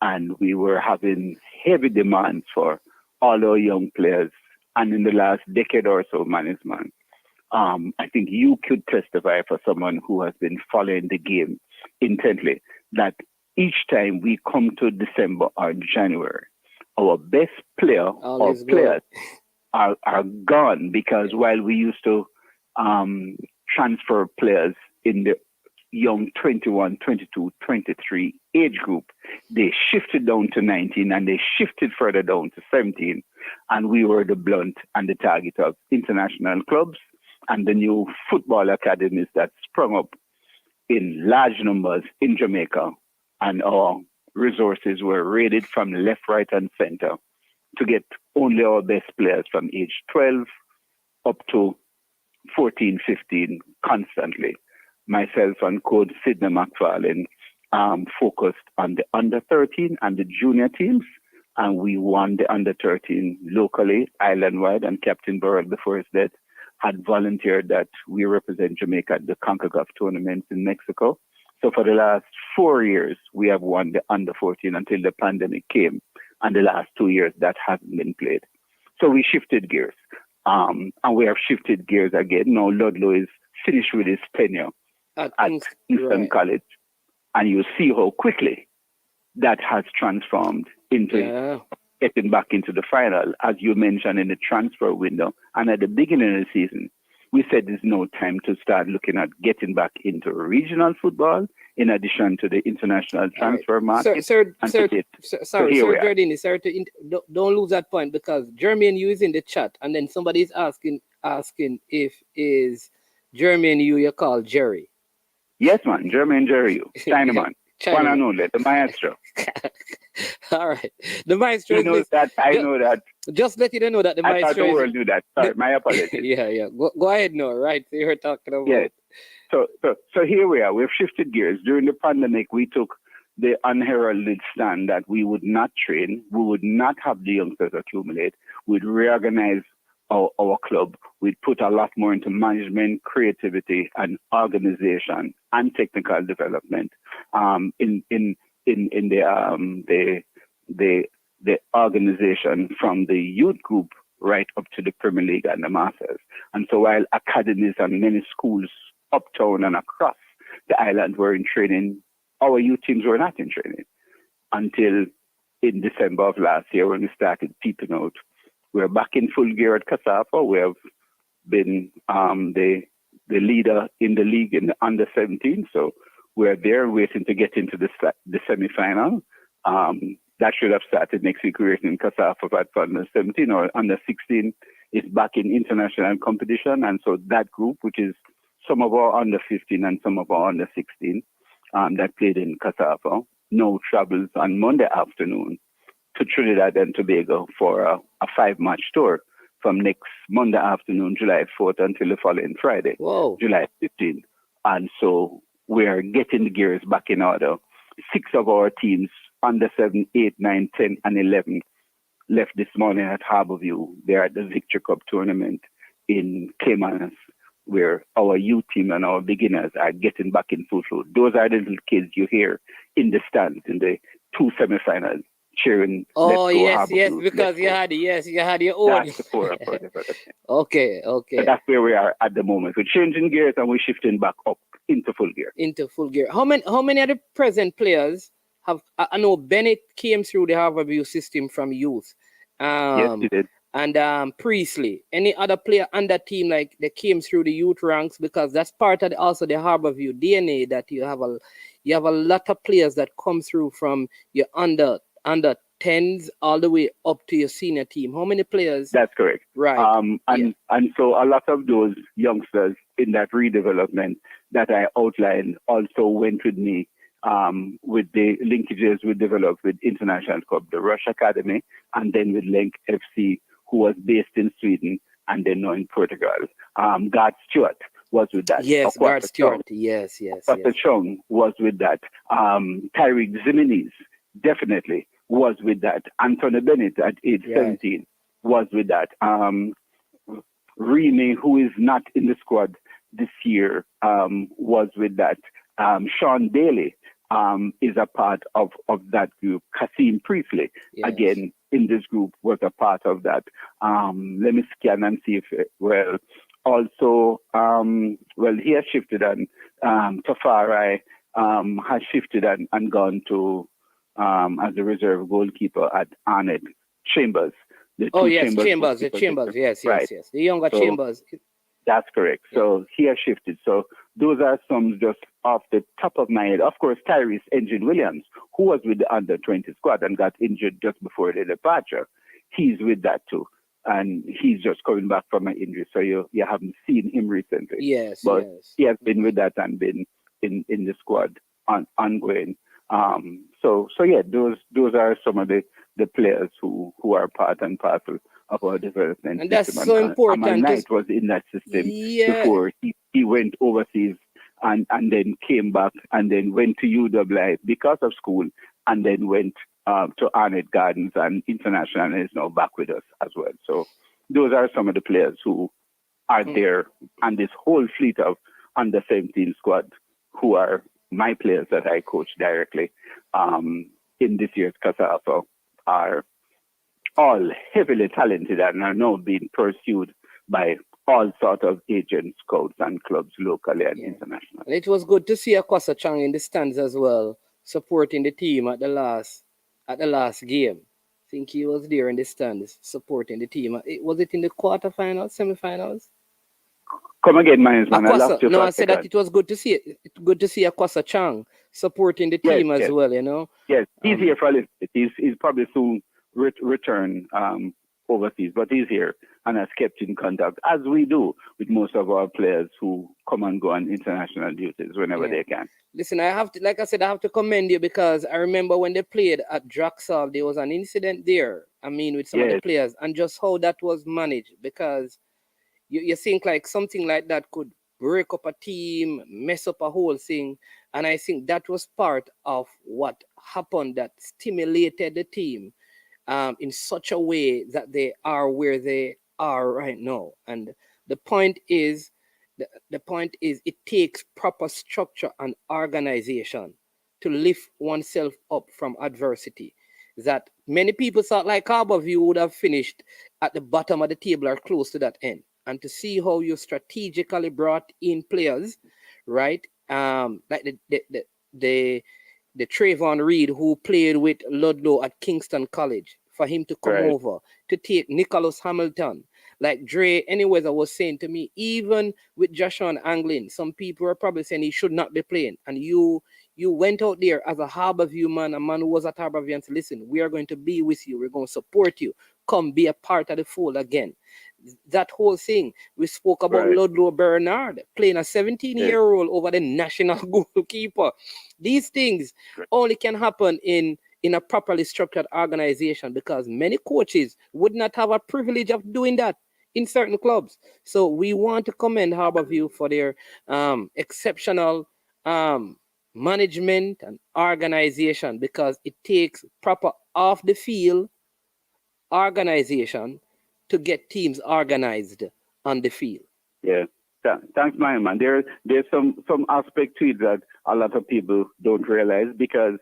And we were having heavy demands for all our young players. And in the last decade or so, management, I think you could testify for someone who has been following the game intently, that each time we come to December or January, our best player or players are gone, because while we used to transfer players in the young 21, 22, 23 age group, they shifted down to 19 and they shifted further down to 17. And we were the blunt and the target of international clubs and the new football academies that sprung up in large numbers in Jamaica. And our resources were raided from left, right, and center to get only our best players from age 12 up to 14, 15 constantly. Myself and Coach Sidney McFarlane focused on the under 13 and the junior teams, and we won the under 13 locally, island-wide, and Captain Burrell, before his death, had volunteered that we represent Jamaica at the CONCACAF tournaments in Mexico. So for the last 4 years, we have won the under 14 until the pandemic came, and the last 2 years that hasn't been played. So we shifted gears, and we have shifted gears again. Now Ludlow is finished with his tenure at Kingston College, and you see how quickly that has transformed into getting back into the final. As you mentioned, in the transfer window and at the beginning of the season, we said there's no time to start looking at getting back into regional football in addition to the international transfer market. Sir Jardini, don't lose that point, because Jermaine, you is in the chat, and then somebody is asking asking if is Jeremy and you call Jerry. Yes, man. Jermaine Jerry, Chinaman. One and only, the maestro. All right. The maestro He knows that. I know that. Just let you know that the I thought maestro the is. world knew that. Sorry, my apologies. Yeah. Go ahead now, right? So you're talking about. Yes. So here we are. We've shifted gears. During the pandemic, we took the unheralded stand that we would not train, we would not have the youngsters accumulate, we'd reorganize our club, we'd put a lot more into management, creativity, and organization and technical development. In the organization from the youth group right up to the Premier League and the Masters. And so while academies and many schools uptown and across the island were in training, our youth teams were not in training until in December of last year when we started peeping out. We're back in full gear at Casafa. We have been the leader in the league in the under 17. So we're there waiting to get into the semi-final. That should have started next week. We're in Casafa at under 17 or under 16 is back in international competition. And so that group, which is some of our under 15 and some of our under 16 that played in Casafa, now travels on Monday afternoon to Trinidad and Tobago for a 5-match tour from next Monday afternoon, July 4th, until the following Friday, July 15th. And so we're getting the gears back in order. 6 of our teams, under 7, 8, 9, 10, and 11, left this morning at Harborview. They're at the Victory Cup tournament in Caymanas, where our youth team and our beginners are getting back in full flow. Those are the little kids you hear in the stands in the 2 semifinals cheering. Oh, yes, because you had your own. That's the core. Okay. So that's where we are at the moment. We're changing gears and we're shifting back up into full gear. How many of the present players have? I know Bennett came through the Harborview system from youth. Yes, he did. And Priestley. Any other player on that team like they came through the youth ranks, because that's part of also the Harborview DNA, that you have a lot of players that come through from your under 10s all the way up to your senior team. How many players? That's correct. Right. And so a lot of those youngsters in that redevelopment that I outlined also went with me with the linkages we developed with International Cup, the Rush Academy, and then with Link FC, who was based in Sweden and then now in Portugal. Gard Stewart was with that. Yes, Gard Stewart. Yes. Pastor Chung was with that. Tyreek Zimenez definitely was with that. Anthony Bennett at age 17 was with that. Remy, who is not in the squad this year, was with that. Sean Daly is a part of that group. Kasim Priestley, again, in this group, was a part of that. Let me scan and see if, he has shifted, and Tafari has shifted and gone to as a reserve goalkeeper at Arnett Chambers. Chambers. Yes. The younger Chambers. That's correct. So he has shifted. So those are some just off the top of my head. Of course, Tyrese Engine Williams, who was with the under 20 squad and got injured just before the departure, he's with that too. And he's just coming back from an injury. So you haven't seen him recently. Yes. He has been with that and been in the squad ongoing. So those are some of the players who are part and parcel of our development. And that's so important. And Knight was in that system before he went overseas and then came back and then went to UWI because of school and then went to Arnett Gardens and International and is now back with us as well. So those are some of the players who are there, and this whole fleet of under 17 squad who are my players that I coach directly in this year's Casafa are all heavily talented and are now being pursued by all sorts of agents, scouts, and clubs locally and internationally. And it was good to see Akwasa Chang in the stands as well, supporting the team at the last game. I think he was there in the stands supporting the team. Was it in the quarterfinals, semifinals? Come again, man. I said that it was good to see it. Good to see Akwasa Chang supporting the team as well. You know. Yes, he's here for a little bit. He's probably soon return overseas, but he's here and has kept in contact, as we do with most of our players who come and go on international duties whenever they can. Listen, I have to, like I said, I have to commend you because I remember when they played at Draxall, there was an incident there. I mean, with some of the players, and just how that was managed, because you think like something like that could break up a team, mess up a whole thing. And I think that was part of what happened that stimulated the team in such a way that they are where they are right now. And the point is, it takes proper structure and organization to lift oneself up from adversity. That many people thought like Harborview would have finished at the bottom of the table or close to that end. And to see how you strategically brought in players, right? Like the Trayvon Reed who played with Ludlow at Kingston College, for him to come over to take Nicholas Hamilton. Like Dre, anyways, I was saying to me, even with Joshua Anglin, some people are probably saying he should not be playing. And you went out there as a Harborview man, a man who was at Harborview, and said, listen, we are going to be with you. We're going to support you. Come be a part of the fold again. That whole thing, we spoke about Ludlow Bernard playing a 17-year-old over the national goalkeeper. These things only can happen in a properly structured organization, because many coaches would not have a privilege of doing that in certain clubs. So we want to commend Harborview for their exceptional management and organization, because it takes proper off the field organization to get teams organized on the field. Yeah. Thanks, my man. There's some aspect to it that a lot of people don't realize, because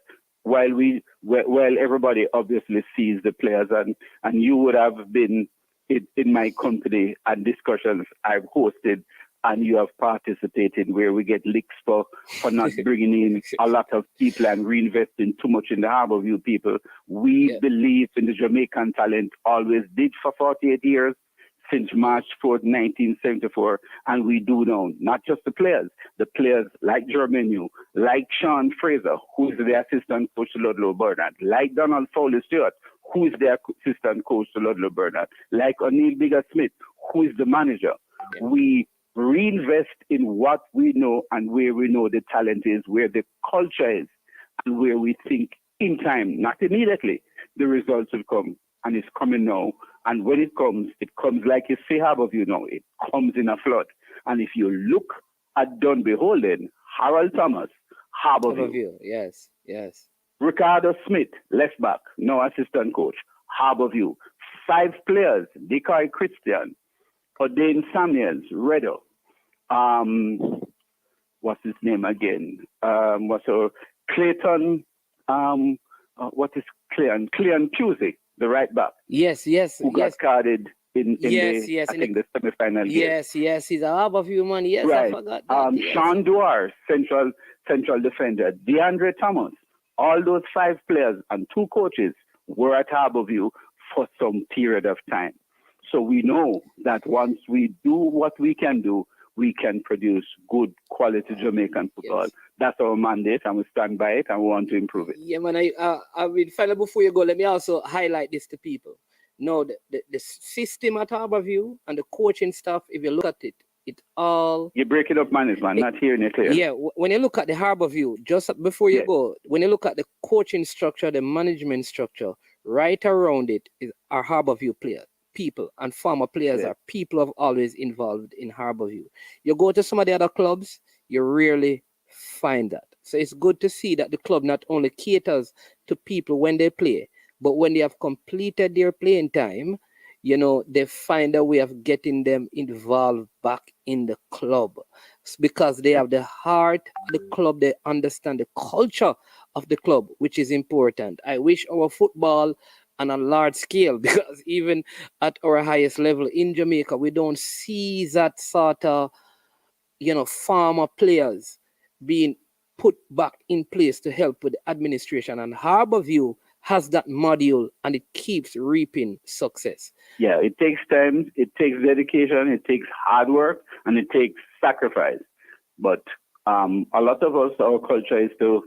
while everybody obviously sees the players, and you would have been in my company and discussions I've hosted, and you have participated where we get licks for not bringing in a lot of people and reinvesting too much in the Harborview people. We believe in the Jamaican talent, always did for 48 years, since March 4th, 1974, and we do know, not just the players like Germanu, like Sean Fraser, who is the assistant coach to Ludlow Bernard, like Donald Fowler Stewart, who is the assistant coach to Ludlow Bernard, like O'Neill Bigger-Smith, who is the manager. Yeah. We reinvest in what we know and where we know the talent is, where the culture is, and where we think in time, not immediately, the results will come. And it's coming now. And when it comes like you say Harborview now. It comes in a flood. And if you look at Dunbeholden, Harold Thomas, Harborview. Yes. Ricardo Smith, left back, no assistant coach, Harborview. 5 players, Decoy Christian, O'Dane Samuels, Redder. What's his name again? Clayton, what is Cleon Pusey, the right back. Yes. Who got carded in the semi-final game. Yes, he's a Harborview man. Yes, right. I forgot that. Sean Duar, central defender. DeAndre Thomas. All those 5 players and 2 coaches were at Harborview for some period of time. So we know that once we do what we can do, we can produce good quality Jamaican football. Yes. That's our mandate, and we stand by it, and we want to improve it. Yeah, man. I mean, finally, before you go, let me also highlight this to people. No, the system at Harborview and the coaching staff, if you look at it, it all... You break it up, management, not hearing it clear. Yeah, when you look at the Harborview, just before you go, when you look at the coaching structure, the management structure, right around it are Harborview players. People and former players are people have always involved in Harborview. You go to some of the other clubs, you rarely find that. So it's good to see that the club not only caters to people when they play, but when they have completed their playing time, you know, they find a way of getting them involved back in the club. It's because they have the heart of the club, they understand the culture of the club, which is important. I wish our football on a large scale, because even at our highest level in Jamaica, we don't see that sort of, former players being put back in place to help with the administration. And Harborview has that module, and it keeps reaping success. Yeah, it takes time, it takes dedication, it takes hard work, and it takes sacrifice. But a lot of us, our culture is to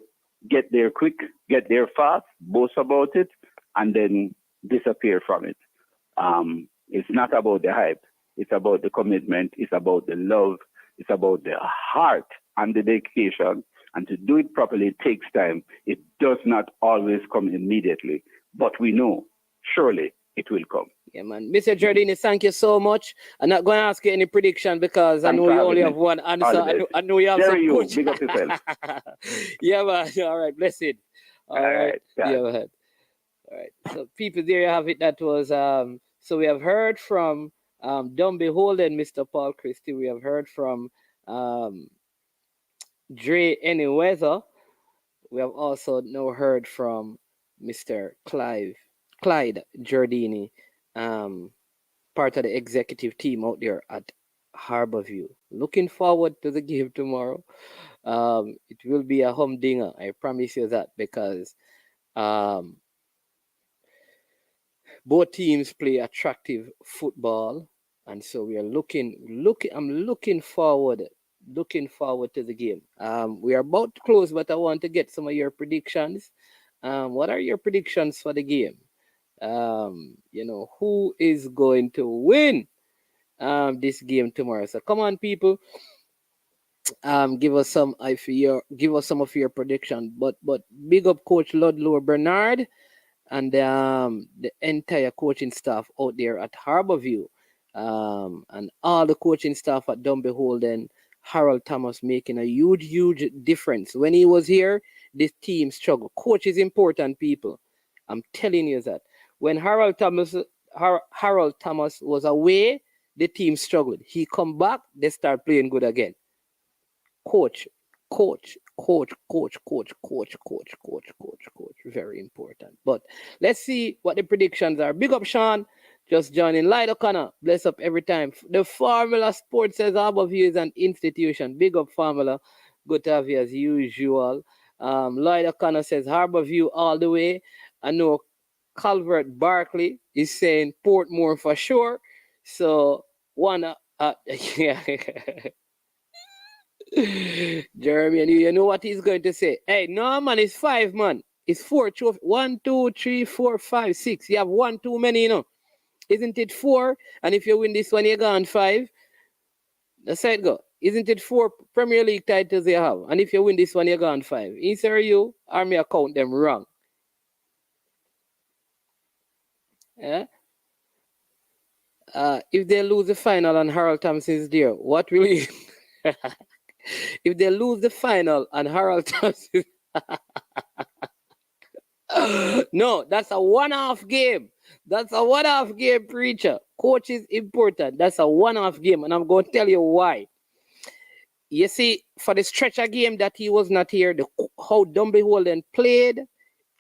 get there quick, get there fast, boast about it, and then disappear from it. It's not about the hype. It's about the commitment. It's about the love. It's about the heart and the dedication. And to do it properly, it takes time. It does not always come immediately, but we know surely it will come. Yeah, man. Mr. Jardini, thank you so much. I'm not going to ask you any prediction because I know you only have one answer. I know you have Jerry, some coach. big up yourself. Yeah, man. All right. Blessed. All right. Yeah, man. All right. So, people, there you have it. That was, so we have heard from Dunbeholden, Mr. Paul Christie. We have heard from Dre Anyweather. We have also now heard from Mr. Clyde Giardini, part of the executive team out there at Harborview. Looking forward to the game tomorrow. It will be a humdinger, I promise you that, because both teams play attractive football, and so we are I'm looking forward to the game. We are about to close, but I want to get some of your predictions. What are your predictions for the game? Who is going to win this game tomorrow? So come on, people. Give us some of your prediction. But big up Coach Ludlow Bernard and the entire coaching staff out there at Harborview, and all the coaching staff at Dunbeholden. Harold Thomas making a huge difference. When he was here, this team struggled. Coach is important, people. I'm telling you that. When Harold Thomas was away, the team struggled. He come back, they start playing good again. Coach. Very important. But let's see what the predictions are. Big up, Sean. Just joining. Light O'Connor. Bless up every time. The Formula Sports says Harborview is an institution. Big up, Formula. Good to have you as usual. Lloyd O'Connor says Harborview all the way. I know Calvert Barkley is saying Portmore for sure. So, yeah. Jeremy, and you know what he's going to say? Hey, no, man, it's 5, man. It's 4. 1, 2, 3, 4, 5, 6. You have 1 too many, Isn't it 4? And if you win this one, you're gone 5. That's how it go. Isn't it 4 Premier League titles you have? And if you win this one, you're gone 5. Answer you, or me account them wrong. Yeah? If they lose the final and Harold Thompson is there, what will you... If they lose the final and Harold Thompson... No, that's a one-off game. That's a one-off game, preacher. Coach is important. That's a one-off game, and I'm going to tell you why. You see, for the stretcher game that he was not here, how Dunbeholden played,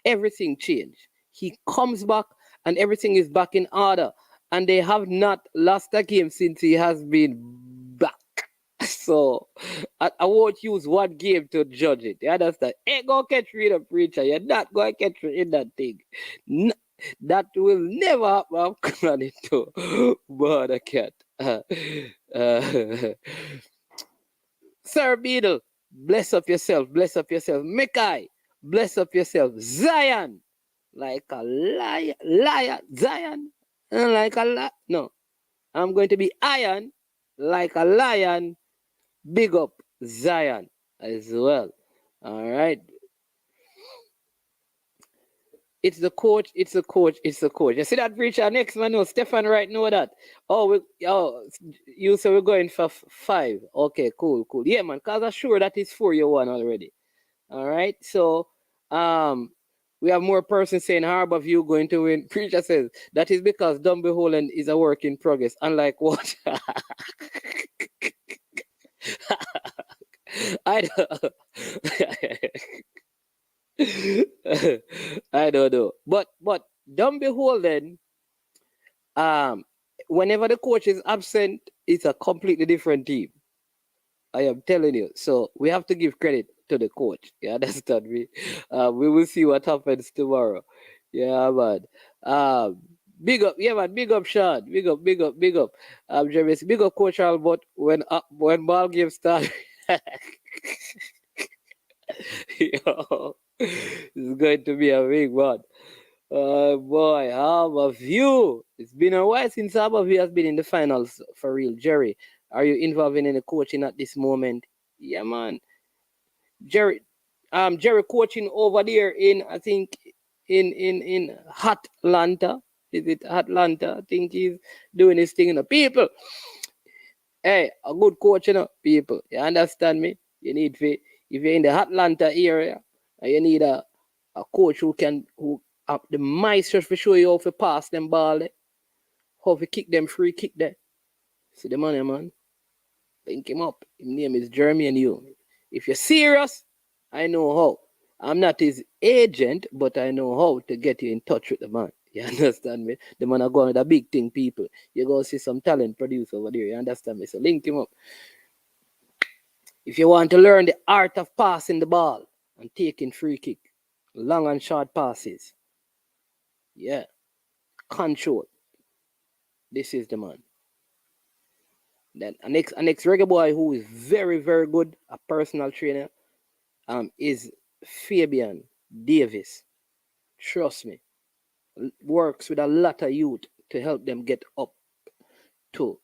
everything changed. He comes back, and everything is back in order. And they have not lost a game since he has been back. So, I won't use one game to judge it. You understand? Ain't gonna catch me in a preacher. You're not gonna catch me in that thing. That will never happen. I'm calling it to Mother Cat. Sir Beadle, bless up yourself. Bless up yourself. Mikai, bless up yourself. Zion, like a liar. Zion, like a lion. No, I'm going to be iron, like a lion. Big up Zion as well. All right. It's the coach. You see that preacher next man? No, Stefan right know that. You say we're going for 5. Okay, cool. Yeah, man, cause I'm sure that is 4 you won already. All right. So we have more persons saying Harborview going to win. Preacher says that is because Dunbeholden is a work in progress. Unlike what? I don't know. But Dunbeholden, whenever the coach is absent, it's a completely different team. I am telling you. So we have to give credit to the coach. You understand me? We will see what happens tomorrow. Yeah, man. Big up, yeah, man. Big up, Sean. Big up. Jeremy, big up, Coach Albert. When ball game started. Yo, it's going to be a big one. Oh boy, Harborview. It's been a while since Harborview has been in the finals for real. Jerry, are you involved in any coaching at this moment? Yeah, man. Jerry coaching over there in, I think, in Atlanta. Is it Atlanta? I think he's doing his thing. People, hey, a good coach, people. You understand me? You need to, if you're in the Atlanta area, you need a coach who have the maestro for show you how to pass them ball, how to kick them free kick there. See the money, man. Link him up. His name is Jeremy and you. If you're serious, I know how. I'm not his agent, but I know how to get you in touch with the man. You understand me? The man are going with a big thing, people. You go see some talent produce over there. You understand me? So link him up. If you want to learn the art of passing the ball and taking free kick, long and short passes, yeah, control. This is the man. Then an ex reggae boy who is very, very good, a personal trainer, is Fabian Davis. Trust me. Works with a lot of youth to help them get up to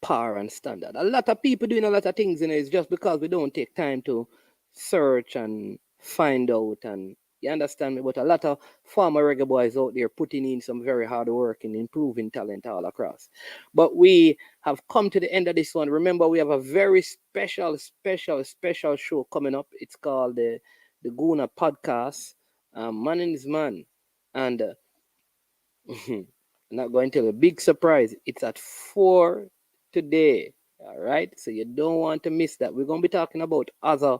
par and standard. A lot of people doing a lot of things, it's just because we don't take time to search and find out, and you understand me. But a lot of former reggae boys out there putting in some very hard work and improving talent all across. But we have come to the end of this one. Remember, we have a very special show coming up. It's called the Guna Podcast. Man in his man, and I'm not going to tell you a big surprise. It's at 4 today. All right. So you don't want to miss that. We're going to be talking about other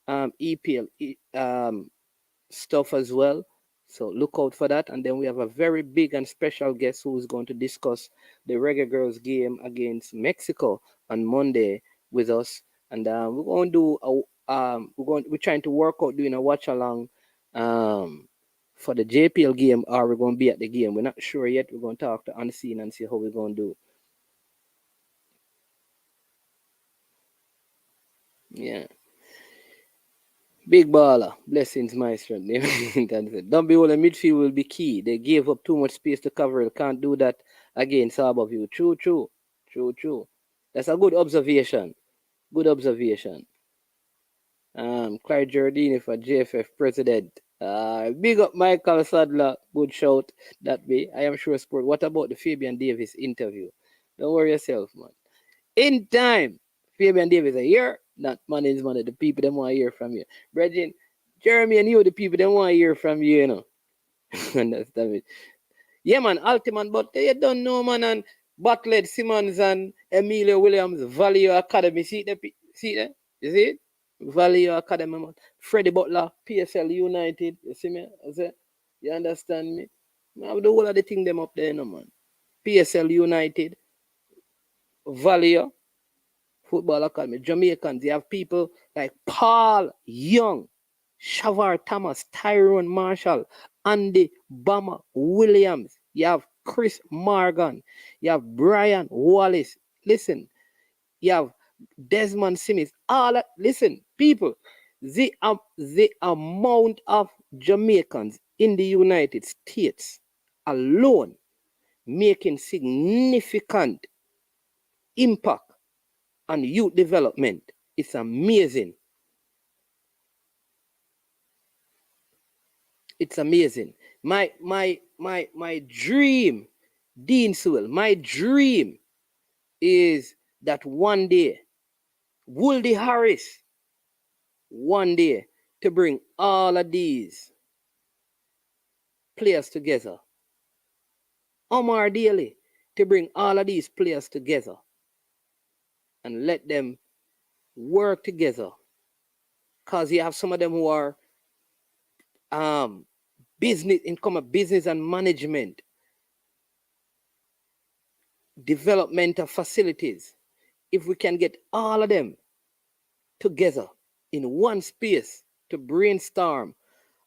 EPL stuff as well. So look out for that. And then we have a very big and special guest who is going to discuss the Reggae Girls game against Mexico on Monday with us. And we're going to do we're trying to work out doing a watch along for the JPL game, or we're going to be at the game. We're not sure yet. We're going to talk to Unseen and see how we're going to do. Yeah. Big baller. Blessings, my strength. Dunbeholden midfield will be key. They gave up too much space to cover. They can't do that against Harborview. True. That's a good observation. Clyde Giordini for JFF president. Big up Michael Sadler. Good shout that way. I am sure sport. What about the Fabian Davis interview? Don't worry yourself, man. In time, Fabian Davis are here. Not money's money. The people them want to hear from you. Brethren, Jeremy and you, the people them want to hear from you, Understand me? Yeah, man, Altiman, but you don't know, man, and Bartlett, Simmons, and Emilio Williams, Value Academy. See that? You see it? Value Academy, man. Freddie Butler, PSL United. You see me? You understand me? I have the whole of the thing them up there, man. PSL United, Value Football Academy, Jamaicans. You have people like Paul Young, Shavar Thomas, Tyrone Marshall, Andy Bama Williams. You have Chris Morgan. You have Brian Wallace. Listen, you have Desmond Simmons. Listen, people, the amount of Jamaicans in the United States alone making significant impact on youth development. It's amazing. It's amazing. My dream, Dean Sewell, my dream is that one day, Wooldy Harris, one day, to bring all of these players together. Omar Daly, to bring all of these players together and let them work together. Because you have some of them who are business and management, development of facilities. If we can get all of them together in one space to brainstorm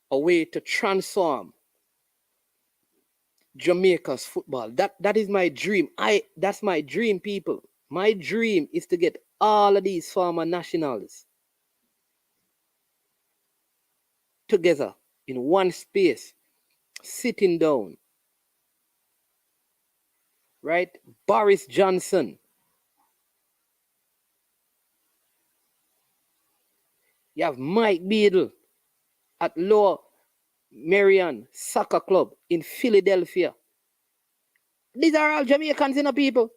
a way to transform Jamaica's football, that is my dream. That's my dream, people. My dream is to get all of these former nationals together in one space sitting down. Right? Boris Johnson. You have Mike Beadle at Lower Merion Soccer Club in Philadelphia. These are all Jamaicans, you know, people.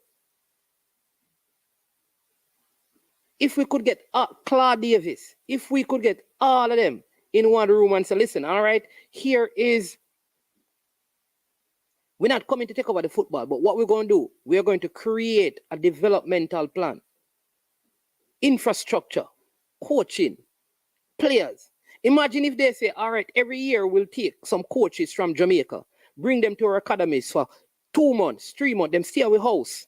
If we could get Claude Davis, if we could get all of them in one room and say, listen, all right, here is, we're not coming to take over the football, but what we're going to do, we are going to create a developmental plan, infrastructure, coaching, players. Imagine if they say, all right, every year we'll take some coaches from Jamaica, bring them to our academies for 2 months, 3 months, them stay at our house,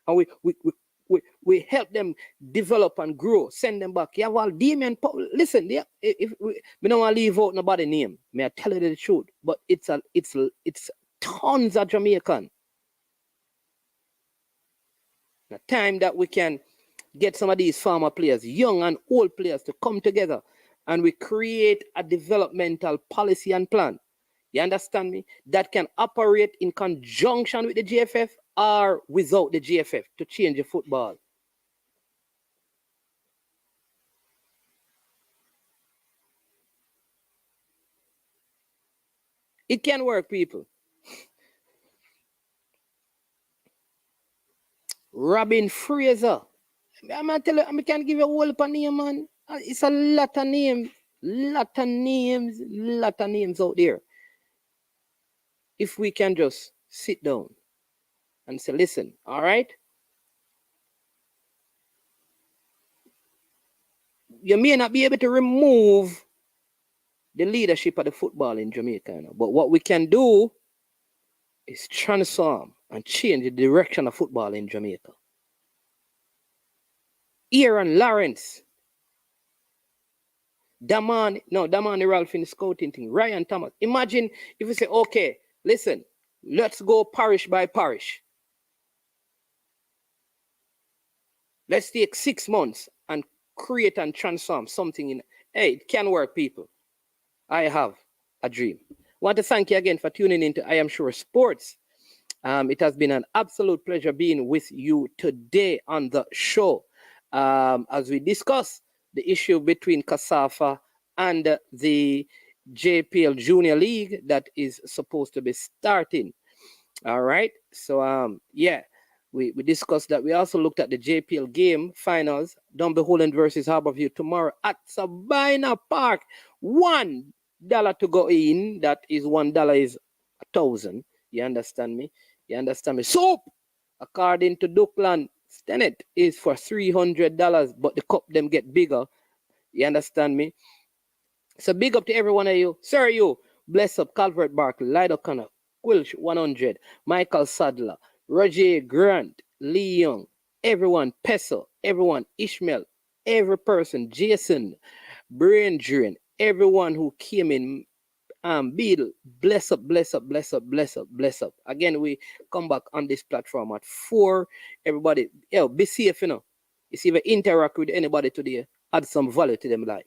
and we help them develop and grow, send them back. You have all Damien. Listen, if we don't want to leave out nobody's name, may I tell you the truth, but it's tons of Jamaican. The time that we can get some of these former players, young and old players, to come together and we create a developmental policy and plan. You understand me? That can operate in conjunction with the GFF or without the GFF to change the football. It can work, people. Robin Fraser. I'm going to tell you, I can't give you a whole heap of name, man. It's a lot of names out there. If we can just sit down and say, listen, all right? You may not be able to remove the leadership of the football in Jamaica, but what we can do is transform and change the direction of football in Jamaica. Aaron Lawrence, Damani Ralph in the scouting thing, Ryan Thomas. Imagine if we say, okay, listen, let's go parish by parish. Let's take 6 months and create and transform something in. Hey, it can work, people. I have a dream. I want to thank you again for tuning into I Am Sure Sports. It has been an absolute pleasure being with you today on the show. As we discuss the issue between CASAFA and the JPL Junior League that is supposed to be starting. All right. So, we discussed that. We also looked at the JPL game finals, Dunbeholden versus Harborview tomorrow at Sabina Park. $1 to go in. That is $1 is 1,000. You understand me? Soap, according to Duckland Stenet, is for $300, but the cup them get bigger. You understand me? So big up to every one of you. Sir, you. Bless up Calvert Barkley, Lido Connor, Quilch 100, Michael Sadler, Roger Grant, Lee Young, everyone, Peso, everyone, Ishmael, every person, Jason, Brain Drain, everyone who came in, Beadle, bless up. Again, we come back on this platform at 4. Everybody, be safe, If you interact with anybody today, add some value to them life.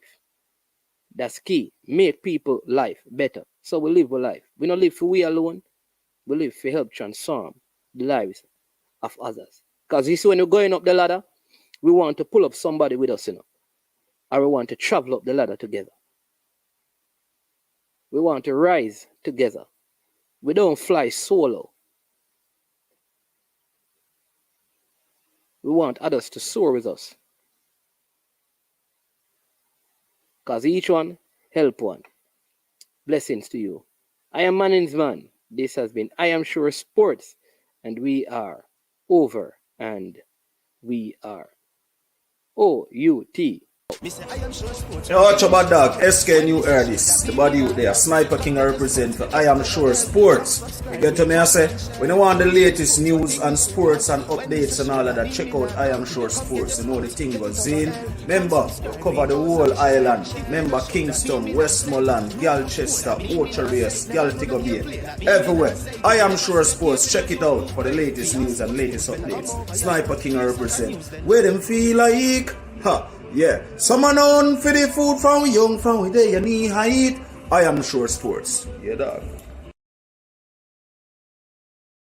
That's key. Make people life better. So we live a life. We don't live for we alone. We live for help transform the lives of others. Because you see, when you're going up the ladder, we want to pull up somebody with us, or we want to travel up the ladder together. We want to rise together. We don't fly solo. We want others to soar with us. Because each one help one. Blessings to you. I am Manning's Man. This has been I Am Sure Sports. And we are over. And we are OUT. Yo, watch about dog, SK New heard this. The body out there, Sniper King I represent for I Am Sure Sports. You get to me, I say, when you want the latest news and sports and updates and all of that, check out I Am Sure Sports. You know the thing goes in. Remember, cover the whole island. Remember Kingston, Westmoreland, Galchester, Ocherase, Galtigo Bay. Everywhere. I Am Sure Sports. Check it out for the latest news and latest updates. Sniper King I represent. Where them feel like? Ha! Yeah, someone on for the food from young, from where they knee height. I Am Sure Sports. Yeah, dog.